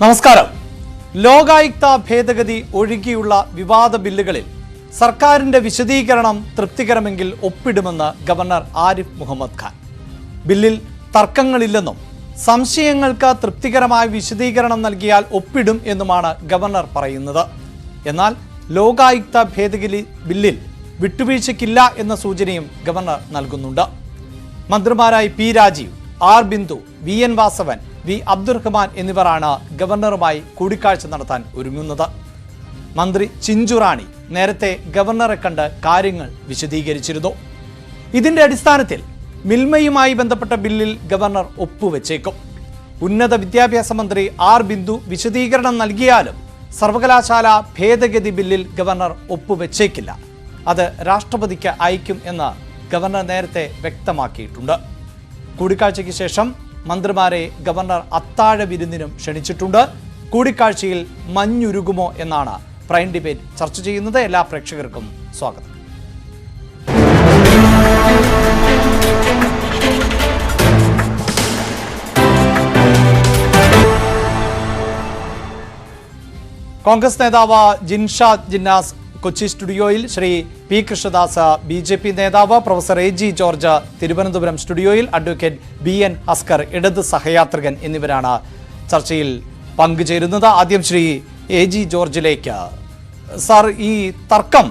നമസ്കാരം. ലോകായുക്ത ഭേദഗതി ഒഴികെയുള്ള വിവാദ ബില്ലുകളിൽ സർക്കാരിന്റെ വിശദീകരണം തൃപ്തികരമെങ്കിൽ ഒപ്പിടുമെന്ന് ഗവർണർ ആരിഫ് മുഹമ്മദ് ഖാൻ. ബില്ലിൽ തർക്കങ്ങളില്ലെന്നും സംശയങ്ങൾക്ക് തൃപ്തികരമായ വിശദീകരണം നൽകിയാൽ ഒപ്പിടും എന്നുമാണ് ഗവർണർ പറയുന്നത്. എന്നാൽ ലോകായുക്ത ഭേദഗതി ബില്ലിൽ വിട്ടുവീഴ്ചയ്ക്കില്ല എന്ന സൂചനയും ഗവർണർ നൽകുന്നുണ്ട്. മന്ത്രിമാരായി P Rajeev, R Bindu, V N Vasavan, V Abdurahiman എന്നിവരാണ് ഗവർണറുമായി കൂടിക്കാഴ്ച നടത്താൻ ഒരുങ്ങുന്നത്. മന്ത്രി ചിഞ്ചുറാണി നേരത്തെ ഗവർണറെ കണ്ട് കാര്യങ്ങൾ വിശദീകരിച്ചിരുന്നു. ഇതിന്റെ അടിസ്ഥാനത്തിൽ മിൽമയുമായി ബന്ധപ്പെട്ട ബില്ലിൽ ഗവർണർ ഒപ്പുവെച്ചേക്കും. ഉന്നത വിദ്യാഭ്യാസ മന്ത്രി ആർ ബിന്ദു വിശദീകരണം നൽകിയാലും സർവകലാശാല ഭേദഗതി ബില്ലിൽ ഗവർണർ ഒപ്പുവെച്ചേക്കില്ല. അത് രാഷ്ട്രപതിക്ക് അയക്കും എന്ന് ഗവർണർ നേരത്തെ വ്യക്തമാക്കിയിട്ടുണ്ട്. കൂടിക്കാഴ്ചയ്ക്ക് ശേഷം മന്ത്രിമാരെ ഗവർണർ അത്താഴ വിരുന്നിനും ക്ഷണിച്ചിട്ടുണ്ട്. കൂടിക്കാഴ്ചയിൽ മഞ്ഞുരുകുമോ എന്നാണ് പ്രൈം ഡിബേറ്റ് ചർച്ച ചെയ്യുന്നത്. എല്ലാ പ്രേക്ഷകർക്കും സ്വാഗതം. കോൺഗ്രസ് നേതാവ് ജിൻഷാദ് ജിന്നാസ് കൊച്ചി സ്റ്റുഡിയോയിൽ, ശ്രീ പി കൃഷ്ണദാസ് BJP നേതാവ്, പ്രൊഫസർ AG ജോർജ് തിരുവനന്തപുരം സ്റ്റുഡിയോയിൽ, അഡ്വക്കേറ്റ് BN ഹസ്കർ ഇടത് സഹയാത്രികൻ എന്നിവരാണ് ചർച്ചയിൽ പങ്കുചേരുന്നത്. ആദ്യം ശ്രീ AG ജോർജിലേക്ക്. സാർ, ഈ തർക്കം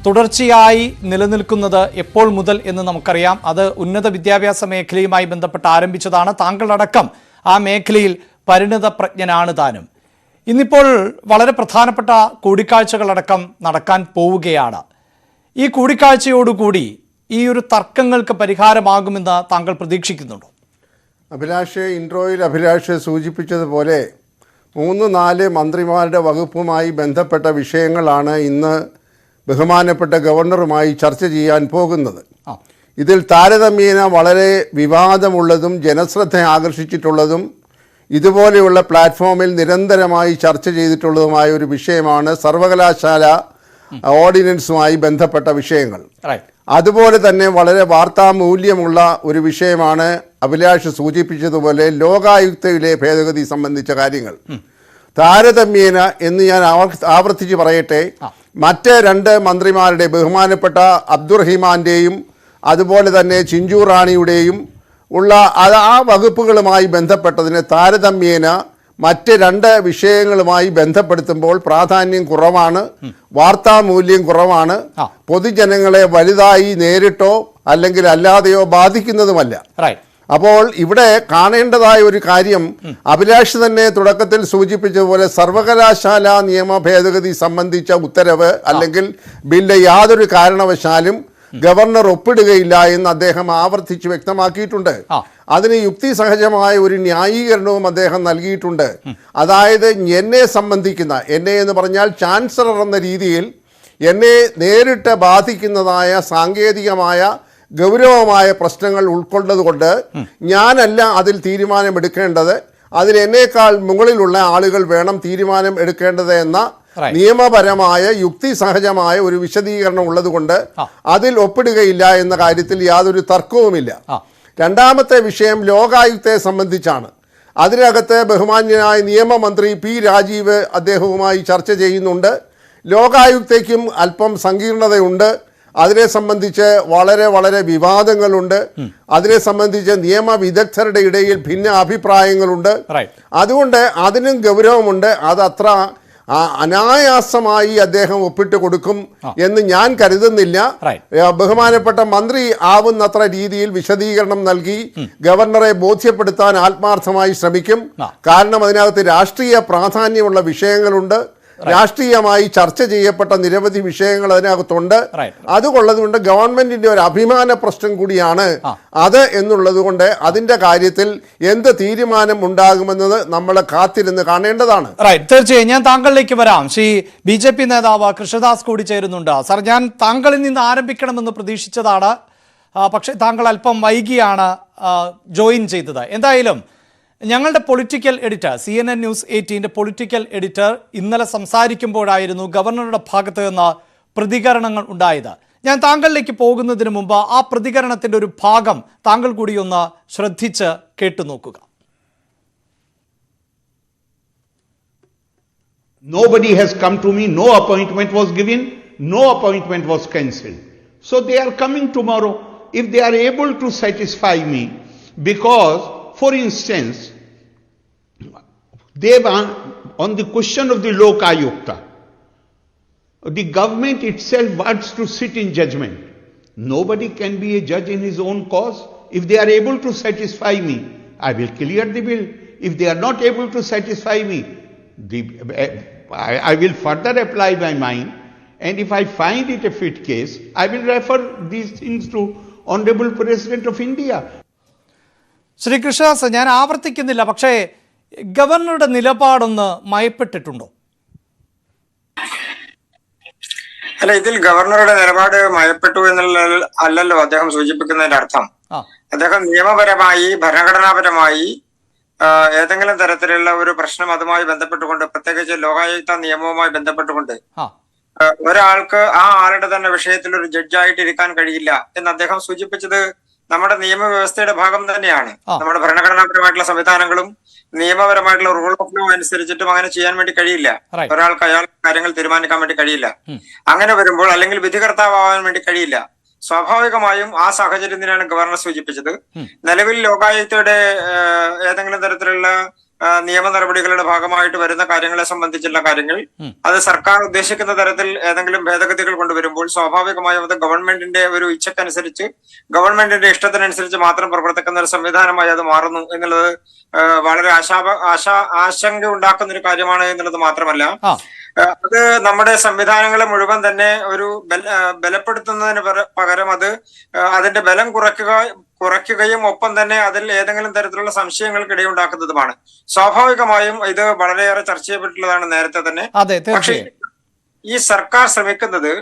തുടർച്ചയായി നിലനിൽക്കുന്നത് എപ്പോൾ മുതൽ എന്ന് നമുക്കറിയാം. അത് ഉന്നത വിദ്യാഭ്യാസ മേഖലയുമായി ബന്ധപ്പെട്ട് ആരംഭിച്ചതാണ്. താങ്കളടക്കം ആ മേഖലയിൽ പരിണിത പ്രജ്ഞനാണ് താനും. ഇന്നിപ്പോൾ വളരെ പ്രധാനപ്പെട്ട കൂടിക്കാഴ്ചകളടക്കം നടക്കാൻ പോവുകയാണ്. ഈ കൂടിക്കാഴ്ചയോടുകൂടി ഈ ഒരു തർക്കങ്ങൾക്ക് പരിഹാരമാകുമെന്ന് താങ്കൾ പ്രതീക്ഷിക്കുന്നുണ്ടോ? ഇൻട്രോയിൽ അഭിലാഷ് സൂചിപ്പിച്ചതുപോലെ 3-4 മന്ത്രിമാരുടെ വകുപ്പുമായി ബന്ധപ്പെട്ട വിഷയങ്ങളാണ് ഇന്ന് ബഹുമാനപ്പെട്ട ഗവർണറുമായി ചർച്ച ചെയ്യാൻ പോകുന്നത്. ഇതിൽ താരതമ്യേന വളരെ വിവാദമുള്ളതും ജനശ്രദ്ധ ആകർഷിച്ചിട്ടുള്ളതും ഇതുപോലെയുള്ള പ്ലാറ്റ്ഫോമിൽ നിരന്തരമായി ചർച്ച ചെയ്തിട്ടുള്ളതുമായ ഒരു വിഷയമാണ് സർവകലാശാല ഓർഡിനൻസുമായി ബന്ധപ്പെട്ട വിഷയങ്ങൾ. അതുപോലെ തന്നെ വളരെ വാർത്താമൂല്യമുള്ള ഒരു വിഷയമാണ് അഭിലാഷ് സൂചിപ്പിച്ചതുപോലെ ലോകായുക്തയിലെ ഭേദഗതി സംബന്ധിച്ച കാര്യങ്ങൾ. താരതമ്യേന എന്ന് ഞാൻ ആവർത്തിച്ച് പറയട്ടെ, മറ്റ് 2 മന്ത്രിമാരുടെ ബഹുമാനപ്പെട്ട അബ്ദുറഹിമാൻ്റെയും അതുപോലെ തന്നെ ചിഞ്ചു റാണിയുടെയും ഉള്ള ആ വകുപ്പുകളുമായി ബന്ധപ്പെട്ടതിന് താരതമ്യേന മറ്റ് 2 വിഷയങ്ങളുമായി ബന്ധപ്പെടുത്തുമ്പോൾ പ്രാധാന്യം കുറവാണ്, വാർത്താമൂല്യം കുറവാണ്, പൊതുജനങ്ങളെ വലുതായി നേരിട്ടോ അല്ലെങ്കിൽ അല്ലാതെയോ ബാധിക്കുന്നതുമല്ല. അപ്പോൾ ഇവിടെ കാണേണ്ടതായ ഒരു കാര്യം, അഭിലാഷ് തന്നെ തുടക്കത്തിൽ സൂചിപ്പിച്ചതുപോലെ സർവകലാശാല നിയമ ഭേദഗതി സംബന്ധിച്ച ഉത്തരവ് അല്ലെങ്കിൽ ബില്ല് യാതൊരു കാരണവശാലും ഗവർണർ ഒപ്പിടുകയില്ല എന്ന് അദ്ദേഹം ആവർത്തിച്ച് വ്യക്തമാക്കിയിട്ടുണ്ട്. അതിന് യുക്തിസഹജമായ ഒരു ന്യായീകരണവും അദ്ദേഹം നൽകിയിട്ടുണ്ട്. അതായത് എന്നെ എന്ന് പറഞ്ഞാൽ ചാൻസലർ എന്ന രീതിയിൽ എന്നെ നേരിട്ട് ബാധിക്കുന്നതായ സാങ്കേതികമായ ഗൗരവമായ പ്രശ്നങ്ങൾ ഉൾക്കൊണ്ടതുകൊണ്ട് ഞാനല്ല അതിൽ തീരുമാനമെടുക്കേണ്ടത്, അതിൽ എന്നേക്കാൾ മുകളിലുള്ള ആളുകൾ വേണം തീരുമാനം എടുക്കേണ്ടത് എന്ന നിയമപരമായ യുക്തിസഹജമായ ഒരു വിശദീകരണം ഉള്ളതുകൊണ്ട് അതിൽ ഒപ്പിടുകയില്ല എന്ന കാര്യത്തിൽ യാതൊരു തർക്കവുമില്ല. രണ്ടാമത്തെ വിഷയം ലോകായുക്തയെ സംബന്ധിച്ചാണ്. അതിനകത്ത് ബഹുമാന്യനായ നിയമമന്ത്രി പി രാജീവ് അദ്ദേഹവുമായി ചർച്ച ചെയ്യുന്നുണ്ട്. ലോകായുക്തയ്ക്കും അല്പം സങ്കീർണതയുണ്ട്. അതിനെ സംബന്ധിച്ച് വളരെ വളരെ വിവാദങ്ങളുണ്ട്. അതിനെ സംബന്ധിച്ച് നിയമവിദഗ്ധരുടെ ഇടയിൽ ഭിന്ന അഭിപ്രായങ്ങളുണ്ട്. അതുകൊണ്ട് അതിനും ഗൗരവമുണ്ട്. അതത്ര അനായാസമായി അദ്ദേഹം ഒപ്പിട്ട് കൊടുക്കും എന്ന് ഞാൻ കരുതുന്നില്ല. ബഹുമാനപ്പെട്ട മന്ത്രി ആവുന്നത്ര രീതിയിൽ വിശദീകരണം നൽകി ഗവർണറെ ബോധ്യപ്പെടുത്താൻ ആത്മാർത്ഥമായി ശ്രമിക്കും. കാരണം അതിനകത്ത് രാഷ്ട്രീയ പ്രാധാന്യമുള്ള വിഷയങ്ങളുണ്ട്. രാഷ്ട്രീയമായി ചർച്ച ചെയ്യപ്പെട്ട നിരവധി വിഷയങ്ങൾ അതിനകത്തുണ്ട്. അതുകൊള്ളതുകൊണ്ട് ഗവൺമെന്റിന്റെ ഒരു അഭിമാന പ്രശ്നം കൂടിയാണ് അത് എന്നുള്ളത് കൊണ്ട് അതിന്റെ കാര്യത്തിൽ എന്ത് തീരുമാനം ഉണ്ടാകുമെന്നത് നമ്മൾ കാത്തിരുന്ന് കാണേണ്ടതാണ്. തീർച്ചയായും ഞാൻ താങ്കളിലേക്ക് വരാം. ശ്രീ BJP നേതാവ് കൃഷ്ണദാസ് കൂടി ചേരുന്നുണ്ട്. സാർ, ഞാൻ താങ്കളിൽ നിന്ന് ആരംഭിക്കണമെന്ന് പ്രതീക്ഷിച്ചതാണ്, പക്ഷേ താങ്കൾ അല്പം വൈകിയാണ് ജോയിൻ ചെയ്തത്. എന്തായാലും ഞങ്ങളുടെ political editor, CNN News 18 political editor ഇന്നലെ സംസാരിക്കുമ്പോഴായിരുന്നു ഗവർണറുടെ ഭാഗത്ത് നിന്ന് പ്രതികരണങ്ങൾ ഉണ്ടായത്. ഞാൻ താങ്കളിലേക്ക് പോകുന്നതിന് മുമ്പ് ആ പ്രതികരണത്തിൻ്റെ ഒരു ഭാഗം താങ്കൾ കൂടി ഒന്ന് ശ്രദ്ധിച്ച് കേട്ടു നോക്കുക. Nobody has come to me, no appointment was given, no appointment was cancelled. So they are coming tomorrow. If they are able to satisfy me, because, for instance, they want, on the question of the Lok Ayukta, the government itself wants to sit in judgment. Nobody can be a judge in his own cause. If they are able to satisfy me, I will clear the bill. If they are not able to satisfy me, I will further apply my mind, and if I find it a fit case, I will refer these things to Honorable President of India. Shri Krishnadas, ഞാൻ ആവർത്തിക്കുന്നില്ല, പക്ഷേ ഗവർണറുടെ നിലപാടൊന്ന് മയപ്പെട്ടിട്ടുണ്ടോ? അല്ല, ഇതിൽ ഗവർണറുടെ നിലപാട് മയപ്പെട്ടു എന്നുള്ള അല്ലല്ലോ അദ്ദേഹം സൂചിപ്പിക്കുന്നതിന്റെ അർത്ഥം. അദ്ദേഹം നിയമപരമായി, ഭരണഘടനാപരമായി ഏതെങ്കിലും തരത്തിലുള്ള ഒരു പ്രശ്നം അതുമായി ബന്ധപ്പെട്ടുകൊണ്ട്, പ്രത്യേകിച്ച് ലോകായുക്ത നിയമവുമായി ബന്ധപ്പെട്ടുകൊണ്ട് ഒരാൾക്ക് ആ ആളുടെ തന്നെ വിഷയത്തിൽ ഒരു ജഡ്ജായിട്ട് ഇരിക്കാൻ കഴിയില്ല എന്ന് അദ്ദേഹം സൂചിപ്പിച്ചത് നമ്മുടെ നിയമവ്യവസ്ഥയുടെ ഭാഗം തന്നെയാണ്. നമ്മുടെ ഭരണഘടനാപരമായിട്ടുള്ള സംവിധാനങ്ങളും നിയമപരമായിട്ടുള്ള റൂൾ ഓഫ് ലോ അനുസരിച്ചിട്ടും അങ്ങനെ ചെയ്യാൻ വേണ്ടി കഴിയില്ല. ഒരാൾക്ക് അയാൾ കാര്യങ്ങൾ തീരുമാനിക്കാൻ വേണ്ടി കഴിയില്ല. അങ്ങനെ വരുമ്പോൾ, അല്ലെങ്കിൽ വിധികർത്താവാൻ വേണ്ടി കഴിയില്ല. സ്വാഭാവികമായും ആ സാഹചര്യം തന്നെയാണ് ഗവർണർ സൂചിപ്പിച്ചത്. നിലവിൽ ലോകായുക്തയുടെ ഏതെങ്കിലും തരത്തിലുള്ള നിയമ നടപടികളുടെ ഭാഗമായിട്ട് വരുന്ന കാര്യങ്ങളെ സംബന്ധിച്ചുള്ള കാര്യങ്ങൾ, അത് സർക്കാർ ഉദ്ദേശിക്കുന്ന തരത്തിൽ ഏതെങ്കിലും ഭേദഗതികൾ കൊണ്ടുവരുമ്പോൾ സ്വാഭാവികമായും അത് ഗവൺമെന്റിന്റെ ഒരു ഇച്ഛക്കനുസരിച്ച്, ഗവൺമെന്റിന്റെ ഇഷ്ടത്തിനനുസരിച്ച് മാത്രം പ്രവർത്തിക്കുന്ന ഒരു സംവിധാനമായി അത് മാറുന്നു എന്നുള്ളത് വളരെ ആശങ്ക ഉണ്ടാക്കുന്ന ഒരു കാര്യമാണ് എന്നുള്ളത് മാത്രമല്ല, അത് നമ്മുടെ സംവിധാനങ്ങളെ മുഴുവൻ തന്നെ ഒരു ബലപ്പെടുത്തുന്നതിന് പകരം അത് അതിന്റെ ബലം കുറയ്ക്കുകയും ഒപ്പം തന്നെ അതിൽ ഏതെങ്കിലും തരത്തിലുള്ള സംശയങ്ങൾക്ക് ഇടയുണ്ടാക്കുന്നതുമാണ്. സ്വാഭാവികമായും ഇത് വളരെയേറെ ചർച്ച ചെയ്യപ്പെട്ടുള്ളതാണ് നേരത്തെ തന്നെ. പക്ഷേ ഈ സർക്കാർ ശ്രമിക്കുന്നത്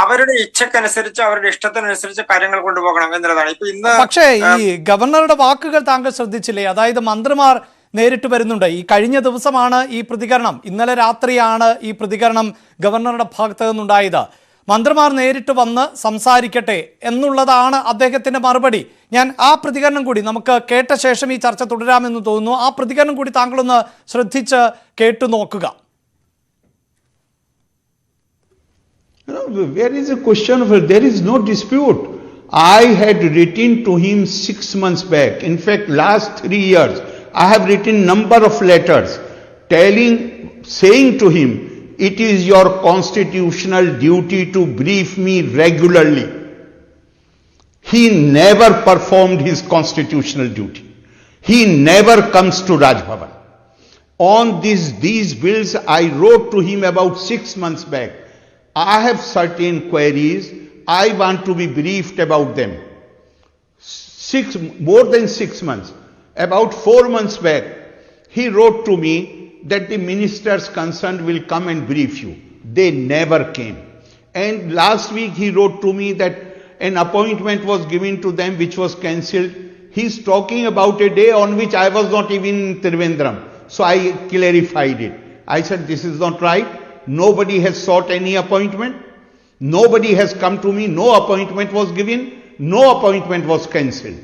അവരുടെ ഇച്ഛക്കനുസരിച്ച്, അവരുടെ ഇഷ്ടത്തിനനുസരിച്ച് കാര്യങ്ങൾ കൊണ്ടുപോകണം എന്നുള്ളതാണ്. ഇപ്പൊ ഇന്ന് പക്ഷേ ഈ ഗവർണറുടെ വാക്കുകൾ താങ്കൾ ശ്രദ്ധിച്ചില്ലേ? അതായത് മന്ത്രിമാർ നേരിട്ട് വരുന്നുണ്ട്. ഈ കഴിഞ്ഞ ദിവസമാണ് ഈ പ്രതികരണം, ഇന്നലെ രാത്രിയാണ് ഈ പ്രതികരണം ഗവർണറുടെ ഭാഗത്ത് നിന്നുണ്ടായത്. മന്ത്രിമാർ നേരിട്ട് വന്ന് സംസാരിക്കട്ടെ എന്നുള്ളതാണ് അദ്ദേഹത്തിന്റെ മറുപടി. ഞാൻ ആ പ്രതികരണം കൂടി നമുക്ക് കേട്ട ശേഷം ഈ ചർച്ച തുടരാമെന്ന് തോന്നുന്നു. ആ പ്രതികരണം കൂടി താങ്കളൊന്ന് ശ്രദ്ധിച്ച് കേട്ടു നോക്കുക. Where is the question of it? There is no dispute. I had written to him 6 months back. In fact, last 3 years, I have written number of letters saying to him, it is your constitutional duty to brief me regularly. He never performed his constitutional duty. He never comes to Raj Bhavan. On these bills, I wrote to him about 6 months back. I have certain queries. I want to be briefed about them. More than 6 months. About 4 months back, he wrote to me that the ministers concerned will come and brief you. They never came. And last week he wrote to me that an appointment was given to them which was cancelled. He's talking about a day on which I was not even in Trivandrum. So I clarified it. I said, this is not right. Nobody has sought any appointment. Nobody has come to me. No appointment was given. No appointment was cancelled.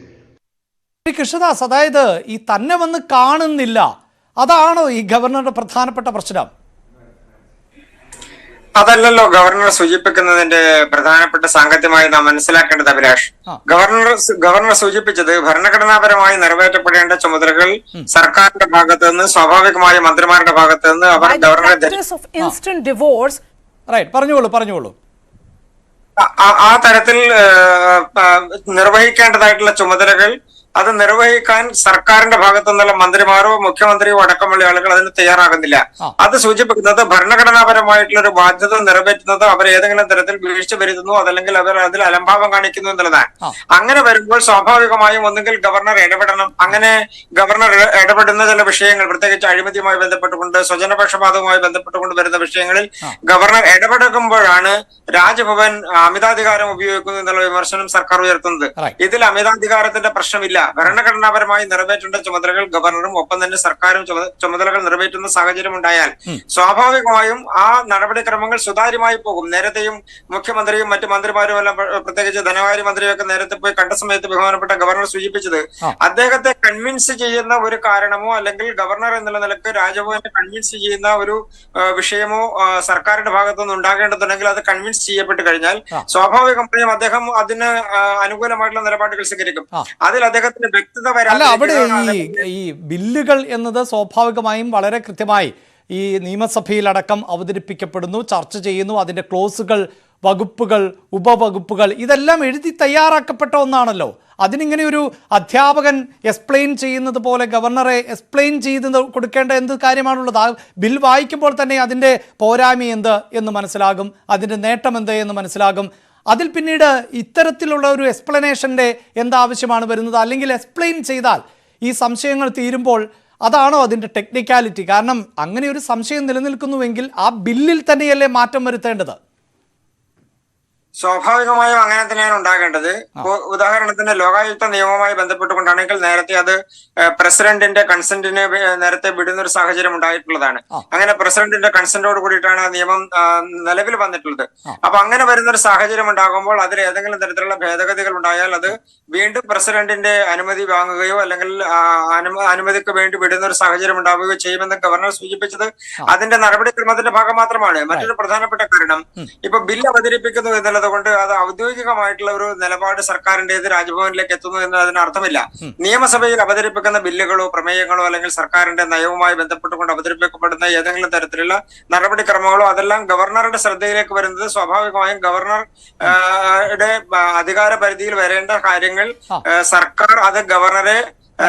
Krishnadas, അതായത് ഈ തന്നെ വന്ന് കാണുന്നില്ല, അതാണോ ഈ ഗവർണറുടെ പ്രധാനപ്പെട്ട പ്രശ്നം? അതല്ലല്ലോ ഗവർണർ സൂചിപ്പിക്കുന്നതിന്റെ പ്രധാനപ്പെട്ട സാങ്കത്യമായി നാം മനസ്സിലാക്കേണ്ടത് അഭിലാഷ്. ഗവർണർ സൂചിപ്പിച്ചത് ഭരണഘടനാപരമായി നിറവേറ്റപ്പെടേണ്ട ചുമതലകൾ സർക്കാരിന്റെ ഭാഗത്ത് നിന്ന്, സ്വാഭാവികമായ മന്ത്രിമാരുടെ ഭാഗത്ത് നിന്ന് അവർ പറഞ്ഞോളൂ. ആ തരത്തിൽ നിർവഹിക്കേണ്ടതായിട്ടുള്ള ചുമതലകൾ അത് നിർവഹിക്കാൻ സർക്കാരിന്റെ ഭാഗത്തു നിന്നുള്ള മന്ത്രിമാരോ മുഖ്യമന്ത്രിയോ അടക്കമുള്ള ആളുകൾ അതിന് തയ്യാറാകുന്നില്ല. അത് സൂചിപ്പിക്കുന്നത് ഭരണഘടനാപരമായിട്ടുള്ള ഒരു ബാധ്യത നിറവേറ്റുന്നത് അവർ ഏതെങ്കിലും തരത്തിൽ വീഴ്ച വരുത്തുന്നു, അതല്ലെങ്കിൽ അവർ അതിൽ അലംഭാവം കാണിക്കുന്നു എന്നുള്ളതാണ്. അങ്ങനെ വരുമ്പോൾ സ്വാഭാവികമായും ഒന്നുകിൽ ഗവർണർ ഇടപെടണം. അങ്ങനെ ഗവർണർ ഇടപെടുന്ന ചില വിഷയങ്ങൾ, പ്രത്യേകിച്ച് അഴിമതിയുമായി ബന്ധപ്പെട്ടുകൊണ്ട്, സ്വജനപക്ഷപാതവുമായി ബന്ധപ്പെട്ടുകൊണ്ട് വരുന്ന വിഷയങ്ങളിൽ ഗവർണർ ഇടപെടുമ്പോഴാണ് രാജ്ഭവൻ അമിതാധികാരം ഉപയോഗിക്കുന്നു എന്നുള്ള വിമർശനം സർക്കാർ ഉയർത്തുന്നത്. ഇതിൽ അമിതാധികാരത്തിന്റെ പ്രശ്നമില്ല. ഭരണഘടനാപരമായി നിറവേറ്റേണ്ട ചുമതലകൾ ഗവർണറും ഒപ്പം തന്നെ സർക്കാരും ചുമതലകൾ നിറവേറ്റുന്ന സാഹചര്യം ഉണ്ടായാൽ സ്വാഭാവികമായും ആ നടപടിക്രമങ്ങൾ സുതാര്യമായി പോകും. നേരത്തെയും മുഖ്യമന്ത്രിയും മറ്റു മന്ത്രിമാരും എല്ലാം, പ്രത്യേകിച്ച് ധനകാര്യ മന്ത്രിയൊക്കെ നേരത്തെ പോയി കണ്ട സമയത്ത് ബഹുമാനപ്പെട്ട ഗവർണർ സൂചിപ്പിച്ചത് അദ്ദേഹത്തെ കൺവിൻസ് ചെയ്യുന്ന ഒരു കാരണമോ അല്ലെങ്കിൽ ഗവർണർ എന്നുള്ള നിലക്ക് രാജ്ഭവനെ കൺവിൻസ് ചെയ്യുന്ന ഒരു വിഷയമോ സർക്കാരിന്റെ ഭാഗത്തുനിന്ന് ഉണ്ടാകേണ്ടതുണ്ടെങ്കിൽ അത് കൺവിൻസ് ചെയ്യപ്പെട്ട് കഴിഞ്ഞാൽ സ്വാഭാവികമായും അദ്ദേഹം അതിന് അനുകൂലമായിട്ടുള്ള നിലപാടുകൾ സ്വീകരിക്കും. അതിൽ അദ്ദേഹത്തിന്റെ വ്യക്തത അല്ല, അവിടെ ഈ ബില്ലുകൾ എന്നത് സ്വാഭാവികമായും വളരെ കൃത്യമായി ഈ നിയമസഭയിലടക്കം അവതരിപ്പിക്കപ്പെടുന്നു, ചർച്ച ചെയ്യുന്നു. അതിന്റെ ക്ലോസുകൾ, വകുപ്പുകൾ, ഉപവകുപ്പുകൾ ഇതെല്ലാം എഴുതി തയ്യാറാക്കപ്പെട്ട ഒന്നാണല്ലോ. അതിനിങ്ങനെ ഒരു അധ്യാപകൻ എക്സ്പ്ലെയിൻ ചെയ്യുന്നത് പോലെ ഗവർണറെ എക്സ്പ്ലെയിൻ ചെയ്ത് കൊടുക്കേണ്ട എന്ത് കാര്യമാണുള്ളത്? ആ ബിൽ വായിക്കുമ്പോൾ തന്നെ അതിൻ്റെ പോരായ്മ എന്ത് എന്ന് മനസ്സിലാകും, അതിൻ്റെ നേട്ടം എന്ത് എന്ന് മനസ്സിലാകും. അതിൽ പിന്നീട് ഇത്തരത്തിലുള്ള ഒരു എക്സ്പ്ലനേഷൻ്റെ എന്താവശ്യമാണ് വരുന്നത്? അല്ലെങ്കിൽ എക്സ്പ്ലെയിൻ ചെയ്താൽ ഈ സംശയങ്ങൾ തീരുമ്പോൾ അതാണോ അതിൻ്റെ ടെക്നിക്കാലിറ്റി? കാരണം അങ്ങനെ ഒരു സംശയം നിലനിൽക്കുന്നുവെങ്കിൽ ആ ബില്ലിൽ തന്നെയല്ലേ മാറ്റം വരുത്തേണ്ടത്? സ്വാഭാവികമായും അങ്ങനെ തന്നെയാണ് ഉണ്ടാകേണ്ടത്. ഉദാഹരണത്തിന് ലോകായുക്ത നിയമവുമായി ബന്ധപ്പെട്ടുകൊണ്ടാണെങ്കിൽ നേരത്തെ അത് പ്രസിഡന്റിന്റെ കൺസെന്റിന് നേരത്തെ വിടുന്ന ഒരു സാഹചര്യം ഉണ്ടായിട്ടുള്ളതാണ്. അങ്ങനെ പ്രസിഡന്റിന്റെ കൺസെന്റോട് കൂടിയിട്ടാണ് ആ നിയമം നിലവിൽ വന്നിട്ടുള്ളത്. അപ്പൊ അങ്ങനെ വരുന്ന ഒരു സാഹചര്യം ഉണ്ടാകുമ്പോൾ അതിൽ ഏതെങ്കിലും തരത്തിലുള്ള ഭേദഗതികൾ ഉണ്ടായാൽ അത് വീണ്ടും പ്രസിഡന്റിന്റെ അനുമതി വാങ്ങുകയോ അല്ലെങ്കിൽ അനുമതിക്ക് വേണ്ടി വിടുന്ന ഒരു സാഹചര്യം ഉണ്ടാവുകയോ ചെയ്യുമെന്ന് ഗവർണർ സൂചിപ്പിച്ചത് അതിന്റെ നടപടിക്രമത്തിന്റെ ഭാഗം മാത്രമാണ്. മറ്റൊരു പ്രധാനപ്പെട്ട കാരണം, ഇപ്പൊ ബിൽ അവതരിപ്പിക്കുന്നു എന്നുള്ളത് കൊണ്ട് അത് ഔദ്യോഗികമായിട്ടുള്ള ഒരു നിലപാട് സർക്കാരിന്റേത് രാജ്ഭവനിലേക്ക് എത്തുന്നു എന്ന് അതിന് അർത്ഥമില്ല. നിയമസഭയിൽ അവതരിപ്പിക്കുന്ന ബില്ലുകളോ പ്രമേയങ്ങളോ അല്ലെങ്കിൽ സർക്കാരിന്റെ നയവുമായി ബന്ധപ്പെട്ടുകൊണ്ട് അവതരിപ്പിക്കപ്പെടുന്ന ഏതെങ്കിലും തരത്തിലുള്ള നടപടിക്രമങ്ങളോ അതെല്ലാം ഗവർണറുടെ ശ്രദ്ധയിലേക്ക് വരുന്നത് സ്വാഭാവികമായും ഗവർണറുടെ അധികാര പരിധിയിൽ വരേണ്ട കാര്യങ്ങൾ സർക്കാർ അത് ഗവർണറെ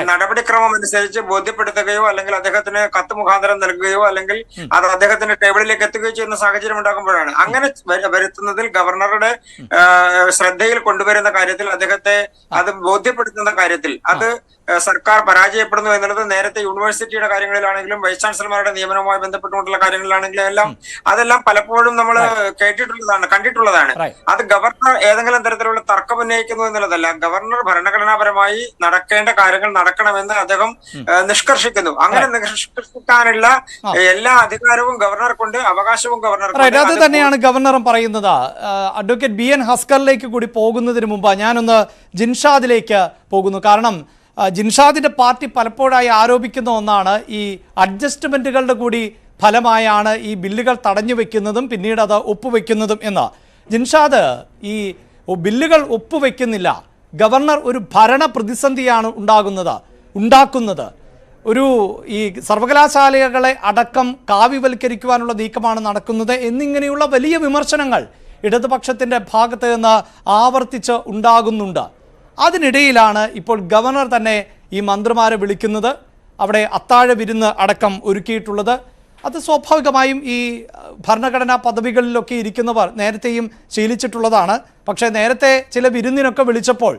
നടപടിക്രമം അനുസരിച്ച് ബോധ്യപ്പെടുത്തുകയോ അല്ലെങ്കിൽ അദ്ദേഹത്തിന് കത്ത് മുഖാന്തരം നൽകുകയോ അല്ലെങ്കിൽ അത് അദ്ദേഹത്തിന്റെ ടേബിളിലേക്ക് എത്തുകയോ ചെയ്യുന്ന സാഹചര്യം ഉണ്ടാകുമ്പോഴാണ്. അങ്ങനെ വരുത്തുന്നതിൽ ഗവർണറുടെ ശ്രദ്ധയിൽ കൊണ്ടുവരുന്ന കാര്യത്തിൽ, അദ്ദേഹത്തെ അത് ബോധ്യപ്പെടുത്തുന്ന കാര്യത്തിൽ അത് സർക്കാർ പരാജയപ്പെടുന്നു എന്നുള്ളത് നേരത്തെ യൂണിവേഴ്സിറ്റിയുടെ കാര്യങ്ങളിലാണെങ്കിലും വൈസ് ചാൻസലർമാരുടെ നിയമനവുമായി ബന്ധപ്പെട്ടുകൊണ്ടുള്ള കാര്യങ്ങളിലാണെങ്കിലും അതെല്ലാം പലപ്പോഴും നമ്മൾ കേട്ടിട്ടുള്ളതാണ്, കണ്ടിട്ടുള്ളതാണ്. അത് ഗവർണർ ഏതെങ്കിലും തരത്തിലുള്ള തർക്കം ഉന്നയിക്കുന്നു എന്നുള്ളതല്ല. ഗവർണർ ഭരണഘടനാപരമായി നടക്കേണ്ട കാര്യങ്ങൾ നടക്കണമെന്ന് അദ്ദേഹം നിഷ്കർഷിക്കുന്നു. അങ്ങനെ നിഷ്കർഷിക്കാനുള്ള എല്ലാ അധികാരവും ഗവർണർക്കുണ്ട്, അവകാശവും ഗവർണർക്കുണ്ട്. അത് തന്നെയാണ് ഗവർണറും പറയുന്നത്. അഡ്വക്കേറ്റ് ബി എൻ ഹസ്കറിലേക്ക് കൂടി പോകുന്നതിന് മുമ്പ് ഞാനൊന്ന് ജിൻഷാദിലേക്ക് പോകുന്നു. കാരണം ജിൻഷാദിന്റെ പാർട്ടി പലപ്പോഴായി ആരോപിക്കുന്ന ഒന്നാണ് ഈ അഡ്ജസ്റ്റ്മെന്റുകളുടെ കൂടി ഫലമായാണ് ഈ ബില്ലുകൾ തടഞ്ഞു വെക്കുന്നതും പിന്നീട് അത് ഒപ്പുവെക്കുന്നതും എന്ന്. ജിൻഷാദ്, ഈ ബില്ലുകൾ ഒപ്പുവെക്കുന്നില്ല, ഗവർണർ ഒരു ഭരണ പ്രതിസന്ധിയാണ് ഉണ്ടാക്കുന്നത്, ഒരു ഈ സർവകലാശാലകളെ അടക്കം കാവ്യവൽക്കരിക്കുവാനുള്ള നീക്കമാണ് നടക്കുന്നത് എന്നിങ്ങനെയുള്ള വലിയ വിമർശനങ്ങൾ ഇടതുപക്ഷത്തിൻ്റെ ഭാഗത്ത് നിന്ന് ആവർത്തിച്ച് ഉണ്ടാകുന്നുണ്ട്. അതിനിടയിലാണ് ഇപ്പോൾ ഗവർണർ തന്നെ ഈ മന്ത്രിമാരെ വിളിക്കുന്നത്, അവിടെ അത്താഴ വിരുന്ന് അടക്കം ഒരുക്കിയിട്ടുള്ളത്. അത് സ്വാഭാവികമായും ഈ ഭരണഘടനാ പദവികളിലൊക്കെ ഇരിക്കുന്നവർ നേരത്തെയും ശീലിച്ചിട്ടുള്ളതാണ്. പക്ഷേ നേരത്തെ ചില വിരുന്നിനൊക്കെ വിളിച്ചപ്പോൾ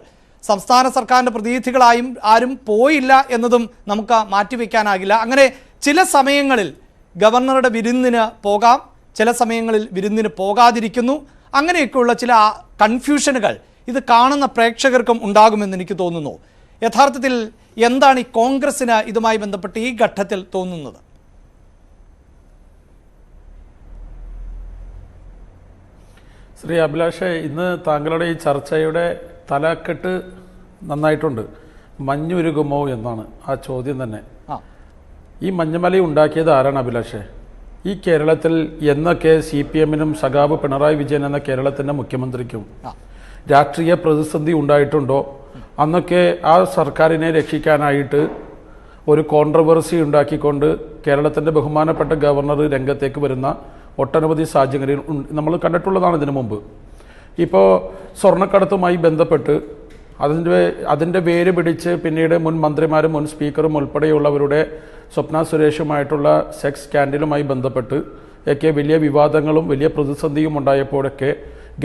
സംസ്ഥാന സർക്കാരിൻ്റെ പ്രതിനിധികളായും ആരും പോയില്ല എന്നതും നമുക്ക് മാറ്റിവെക്കാനാകില്ല. അങ്ങനെ ചില സമയങ്ങളിൽ ഗവർണറുടെ വിരുന്നിന് പോകാം, ചില സമയങ്ങളിൽ വിരുന്നിന് പോകാതിരിക്കുന്നു. അങ്ങനെയൊക്കെയുള്ള ചില കൺഫ്യൂഷനുകൾ ഇത് കാണുന്ന പ്രേക്ഷകർക്കും ഉണ്ടാകുമെന്ന് എനിക്ക് തോന്നുന്നു. യഥാർത്ഥത്തിൽ എന്താണ് ഈ കോൺഗ്രസിന് ഇതുമായി ബന്ധപ്പെട്ട് ഈ ഘട്ടത്തിൽ തോന്നുന്നത്? ശ്രീ അഭിലാഷ്, ഇന്ന് താങ്കളുടെ ഈ ചർച്ചയുടെ തലക്കെട്ട് നന്നായിട്ടുണ്ട്. മഞ്ഞുരുകുമോ എന്നാണ് ആ ചോദ്യം തന്നെ. ഈ മഞ്ഞുമല ഉണ്ടാക്കിയത് ആരാണ് അഭിലാഷേ? ഈ കേരളത്തിൽ എന്നൊക്കെ CPM-നും സഖാവ് പിണറായി വിജയൻ എന്ന കേരളത്തിൻ്റെ മുഖ്യമന്ത്രിക്കും രാഷ്ട്രീയ പ്രതിസന്ധി ഉണ്ടായിട്ടുണ്ടോ അന്നൊക്കെ ആ സർക്കാരിനെ രക്ഷിക്കാനായിട്ട് ഒരു കോൺട്രവേഴ്സി ഉണ്ടാക്കിക്കൊണ്ട് കേരളത്തിൻ്റെ ബഹുമാനപ്പെട്ട ഗവർണർ രംഗത്തേക്ക് വരുന്ന ഒട്ടനവധി സാഹചര്യങ്ങൾ നമ്മൾ കണ്ടിട്ടുള്ളതാണ് ഇതിനു മുമ്പ്. ഇപ്പോൾ സ്വർണ്ണക്കടത്തുമായി ബന്ധപ്പെട്ട് അതിൻ്റെ വേര് പിടിച്ച് പിന്നീട് മുൻ മന്ത്രിമാരും മുൻ സ്പീക്കറും ഉൾപ്പെടെയുള്ളവരുടെ സ്വപ്ന സുരേഷുമായിട്ടുള്ള സെക്സ് സ്കാൻഡലുമായി ബന്ധപ്പെട്ട് ഒക്കെ വലിയ വിവാദങ്ങളും വലിയ പ്രതിസന്ധിയും ഉണ്ടായപ്പോഴൊക്കെ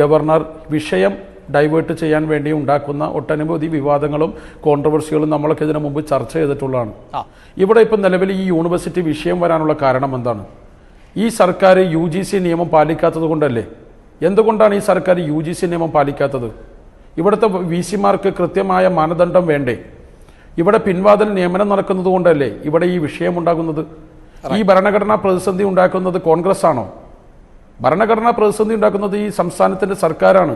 ഗവർണർ വിഷയം ഡൈവേർട്ട് ചെയ്യാൻ വേണ്ടി ഉണ്ടാക്കുന്ന ഒട്ടനവധി വിവാദങ്ങളും കോൺട്രവേഴ്സികളും നമ്മളൊക്കെ ഇതിനു മുമ്പ് ചർച്ച ചെയ്തിട്ടുള്ളതാണ്. ഇവിടെ ഇപ്പം നിലവിൽ ഈ യൂണിവേഴ്സിറ്റി വിഷയം വരാനുള്ള കാരണം എന്താണ്? ഈ സർക്കാർ UGC നിയമം പാലിക്കാത്തത് കൊണ്ടല്ലേ? എന്തുകൊണ്ടാണ് ഈ സർക്കാർ UGC നിയമം പാലിക്കാത്തത്? ഇവിടുത്തെ VC-മാർക്ക് കൃത്യമായ മാനദണ്ഡം വേണ്ടേ? ഇവിടെ പിൻവാതിൽ നിയമനം നടക്കുന്നത് കൊണ്ടല്ലേ ഇവിടെ ഈ വിഷയം ഉണ്ടാകുന്നത്? ഈ ഭരണഘടനാ പ്രതിസന്ധി ഉണ്ടാക്കുന്നത് കോൺഗ്രസ് ആണോ? ഭരണഘടനാ പ്രതിസന്ധി ഉണ്ടാക്കുന്നത് ഈ സംസ്ഥാനത്തിന്റെ സർക്കാരാണ്.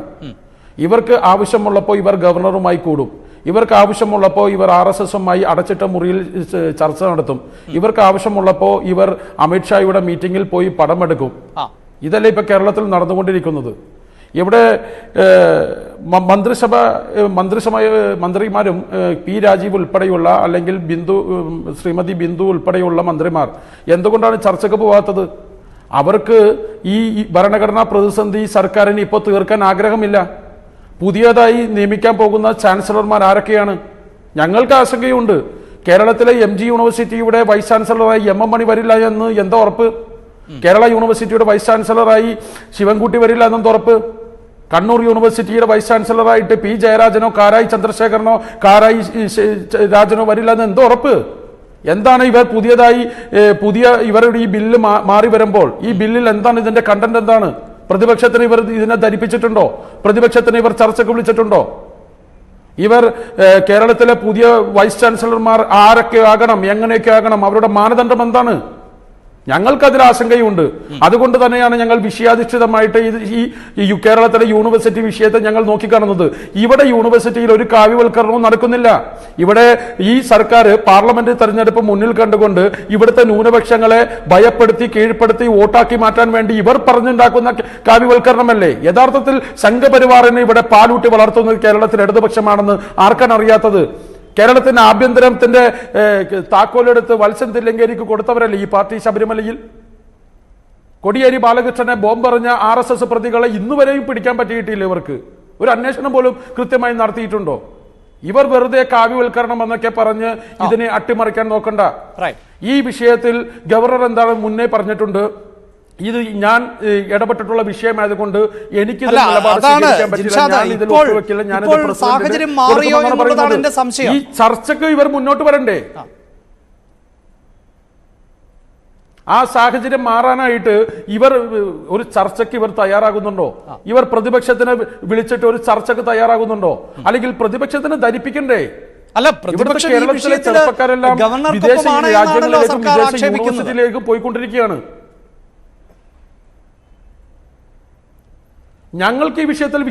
ഇവർക്ക് ആവശ്യമുള്ളപ്പോൾ ഇവർ ഗവർണറുമായി കൂടും, ഇവർക്ക് ആവശ്യമുള്ളപ്പോൾ ഇവർ RSSുമായി അടച്ചിട്ട മുറിയിൽ ചർച്ച നടത്തും, ഇവർക്ക് ആവശ്യമുള്ളപ്പോൾ ഇവർ അമിത്ഷായുടെ മീറ്റിംഗിൽ പോയി പടമെടുക്കും. ഇതല്ലേ ഇപ്പൊ കേരളത്തിൽ നടന്നുകൊണ്ടിരിക്കുന്നത്. ഇവിടെ മന്ത്രിമാരും പി രാജീവ് ഉൾപ്പെടെയുള്ള അല്ലെങ്കിൽ ശ്രീമതി ബിന്ദു ഉൾപ്പെടെയുള്ള മന്ത്രിമാർ എന്തുകൊണ്ടാണ് ചർച്ചയ്ക്ക് പോകാത്തത്? അവർക്ക് ഈ ഭരണഘടനാ പ്രതിസന്ധി സർക്കാരിന് ഇപ്പോൾ തീർക്കാൻ ആഗ്രഹമില്ല. പുതിയതായി നിയമിക്കാൻ പോകുന്ന ചാൻസലർമാർ ആരൊക്കെയാണ്? ഞങ്ങൾക്ക് ആശങ്കയുണ്ട്. കേരളത്തിലെ MG യൂണിവേഴ്സിറ്റിയുടെ വൈസ് ചാൻസലറായി MM മണി വരില്ല എന്ന് എന്താ ഉറപ്പ്? കേരള യൂണിവേഴ്സിറ്റിയുടെ വൈസ് ചാൻസലറായി ശിവൻകുട്ടി വരില്ല എന്നും ഉറപ്പ്? കണ്ണൂർ യൂണിവേഴ്സിറ്റിയുടെ വൈസ് ചാൻസലറായിട്ട് P ജയരാജനോ കാരായി ചന്ദ്രശേഖരനോ കാരായി രാജനോ വരില്ല എന്ന് എന്തോ ഉറപ്പ്? എന്താണ് ഇവർ ഇവരുടെ ഈ ബില്ല് മാറി വരുമ്പോൾ ഈ ബില്ലിൽ എന്താണ് ഇതിന്റെ കണ്ടന്റ്? എന്താണ്? പ്രതിപക്ഷത്തിന് ഇവർ ഇതിനെ ധരിപ്പിച്ചിട്ടുണ്ടോ? പ്രതിപക്ഷത്തിന് ഇവർ ചർച്ചയ്ക്ക് വിളിച്ചിട്ടുണ്ടോ? ഇവർ കേരളത്തിലെ പുതിയ വൈസ് ചാൻസലർമാർ ആരൊക്കെ ആകണം, എങ്ങനെയൊക്കെ ആകണം, അവരുടെ മാനദണ്ഡം എന്താണ്? ഞങ്ങൾക്കതിൽ ആശങ്കയുണ്ട്. അതുകൊണ്ട് തന്നെയാണ് ഞങ്ങൾ വിഷയാധിഷ്ഠിതമായിട്ട് ഈ കേരളത്തിലെ യൂണിവേഴ്സിറ്റി വിഷയത്തെ ഞങ്ങൾ നോക്കിക്കാണുന്നത്. ഇവിടെ യൂണിവേഴ്സിറ്റിയിൽ ഒരു കാവ്യവൽക്കരണവും നടക്കുന്നില്ല. ഇവിടെ ഈ സർക്കാർ പാർലമെന്റ് തെരഞ്ഞെടുപ്പ് മുന്നിൽ കണ്ടുകൊണ്ട് ഇവിടുത്തെ ന്യൂനപക്ഷങ്ങളെ ഭയപ്പെടുത്തി കീഴ്പ്പെടുത്തി വോട്ടാക്കി മാറ്റാൻ വേണ്ടി ഇവർ പറഞ്ഞുണ്ടാക്കുന്ന കാവ്യവൽക്കരണമല്ലേ യഥാർത്ഥത്തിൽ സംഘപരിവാറിനെ ഇവിടെ പാലൂട്ടി വളർത്തുന്നത് കേരളത്തിൽ ഇടതുപക്ഷമാണെന്ന് ആർക്കാണ് അറിയാത്തത്? കേരളത്തിന്റെ ആഭ്യന്തരത്തിന്റെ താക്കോലെടുത്ത് വത്സൻ തില്ലങ്കേരിക്ക് കൊടുത്തവരല്ലേ ഈ പാർട്ടി ശബരിമലയിൽ? കോടിയേരി ബാലകൃഷ്ണനെ ബോംബെറിഞ്ഞ RSS പ്രതികളെ ഇന്നുവരെയും പിടിക്കാൻ പറ്റിയിട്ടില്ല. ഇവർക്ക് ഒരു അന്വേഷണം പോലും കൃത്യമായി നടത്തിയിട്ടുണ്ടോ? ഇവർ വെറുതെ കാവ്യവൽക്കരണം എന്നൊക്കെ പറഞ്ഞ് ഇതിനെ അട്ടിമറിക്കാൻ നോക്കണ്ട. ഈ വിഷയത്തിൽ ഗവർണർ എന്താണ് മുന്നേ പറഞ്ഞിട്ടുണ്ട്, ഇത് ഞാൻ ഇടപെട്ടിട്ടുള്ള വിഷയമായതുകൊണ്ട് എനിക്ക് ഈ ചർച്ചക്ക് ഇവർ മുന്നോട്ട് വരണ്ടേ? ആ സാഹചര്യം മാറാനായിട്ട് ഇവർ ഒരു ചർച്ചയ്ക്ക് ഇവർ തയ്യാറാകുന്നുണ്ടോ? ഇവർ പ്രതിപക്ഷത്തിനെ വിളിച്ചിട്ട് ഒരു ചർച്ചക്ക് തയ്യാറാകുന്നുണ്ടോ? അല്ലെങ്കിൽ പ്രതിപക്ഷത്തിനെ ധരിപ്പിക്കണ്ടേ? അല്ല, കേരളത്തിലെ ചെറുപ്പക്കാരെല്ലാം വിദേശ രാജ്യങ്ങളിലേക്കും വിദേശ യൂണിവേഴ്സിറ്റിയിലേക്കും പോയിക്കൊണ്ടിരിക്കുകയാണ്. ഞങ്ങൾക്ക് ഈ വിഷയത്തിൽ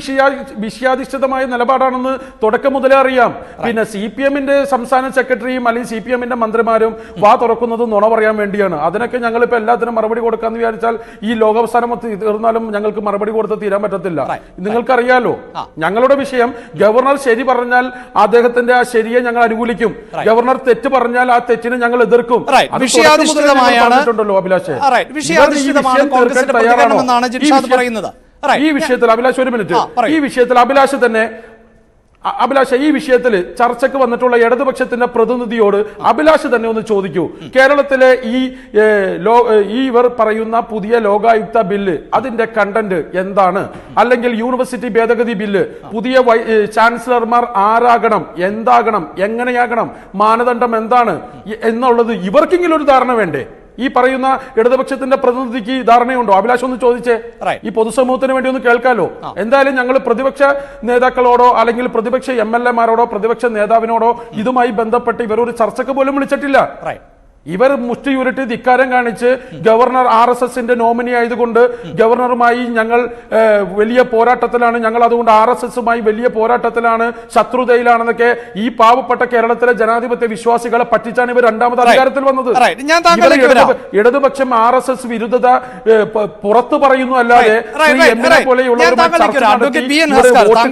വിഷയാധിഷ്ഠിതമായ നിലപാടാണെന്ന് തുടക്കം മുതലേ അറിയാം. പിന്നെ CPMന്റെ സംസ്ഥാന സെക്രട്ടറിയും അല്ലെങ്കിൽ CPMന്റെ മന്ത്രിമാരും വാ തുറക്കുന്നത് നുണ പറയാൻ വേണ്ടിയാണ്. അതിനൊക്കെ ഞങ്ങളിപ്പോൾ എല്ലാത്തിനും മറുപടി കൊടുക്കാന്ന് വിചാരിച്ചാൽ ഈ ലോകാവസാനം തീർന്നാലും ഞങ്ങൾക്ക് മറുപടി കൊടുത്ത് തീരാൻ പറ്റത്തില്ല. നിങ്ങൾക്കറിയാലോ ഞങ്ങളുടെ വിഷയം. ഗവർണർ ശരി പറഞ്ഞാൽ അദ്ദേഹത്തിന്റെ ആ ശരിയെ ഞങ്ങൾ അനുകൂലിക്കും, ഗവർണർ തെറ്റ് പറഞ്ഞാൽ ആ തെറ്റിനെ ഞങ്ങൾ എതിർക്കും. പറഞ്ഞിട്ടുണ്ടല്ലോ അഭിലാഷേ. ഈ വിഷയത്തിൽ അഭിലാഷ് ഒരു മിനിറ്റ്, ഈ വിഷയത്തിൽ അഭിലാഷ ഈ വിഷയത്തിൽ ചർച്ചയ്ക്ക് വന്നിട്ടുള്ള ഇടതുപക്ഷത്തിന്റെ പ്രതിനിധിയോട് അഭിലാഷ് തന്നെ ഒന്ന് ചോദിക്കൂ. കേരളത്തിലെ ഇവർ പറയുന്ന പുതിയ ലോകായുക്ത ബില്ല് അതിന്റെ കണ്ടന്റ് എന്താണ്? അല്ലെങ്കിൽ യൂണിവേഴ്സിറ്റി ഭേദഗതി ബില്ല്, പുതിയ ചാൻസലർമാർ ആരാകണം, എന്താകണം, എങ്ങനെയാകണം, മാനദണ്ഡം എന്താണ് എന്നുള്ളത് ഇവർക്കെങ്കിലും ഒരു ധാരണ വേണ്ടേ? ഈ പറയുന്ന ഇടതുപക്ഷത്തിന്റെ പ്രതിനിധിക്ക് ധാരണയുണ്ടോ? അഭിലാഷ് ഒന്ന് ചോദിച്ചേ, ഈ പൊതുസമൂഹത്തിന് വേണ്ടി ഒന്ന് കേൾക്കാലോ. എന്തായാലും ഞങ്ങൾ പ്രതിപക്ഷ നേതാക്കളോടോ അല്ലെങ്കിൽ പ്രതിപക്ഷ MLA മാരോടോ പ്രതിപക്ഷ നേതാവിനോടോ ഇതുമായി ബന്ധപ്പെട്ട് ഇവരൊരു ചർച്ചക്ക് പോലും വിളിച്ചിട്ടില്ല. ഇവർ മുഷ്ടിയുരുട്ടി ധിക്കാരം കാണിച്ച് ഗവർണർ RSSന്റെ നോമിനി ആയതുകൊണ്ട് ഗവർണറുമായി ഞങ്ങൾ വലിയ പോരാട്ടത്തിലാണ്, ഞങ്ങൾ അതുകൊണ്ട് RSSുമായി വലിയ പോരാട്ടത്തിലാണ്, ശത്രുതയിലാണെന്നൊക്കെ ഈ പാവപ്പെട്ട കേരളത്തിലെ ജനാധിപത്യ വിശ്വാസികളെ പറ്റിച്ചാണ് ഇവർ രണ്ടാമത് അധികാരത്തിൽ വന്നത്. ഇടതുപക്ഷം RSS വിരുദ്ധത പുറത്തു പറയുന്നു അല്ലാതെ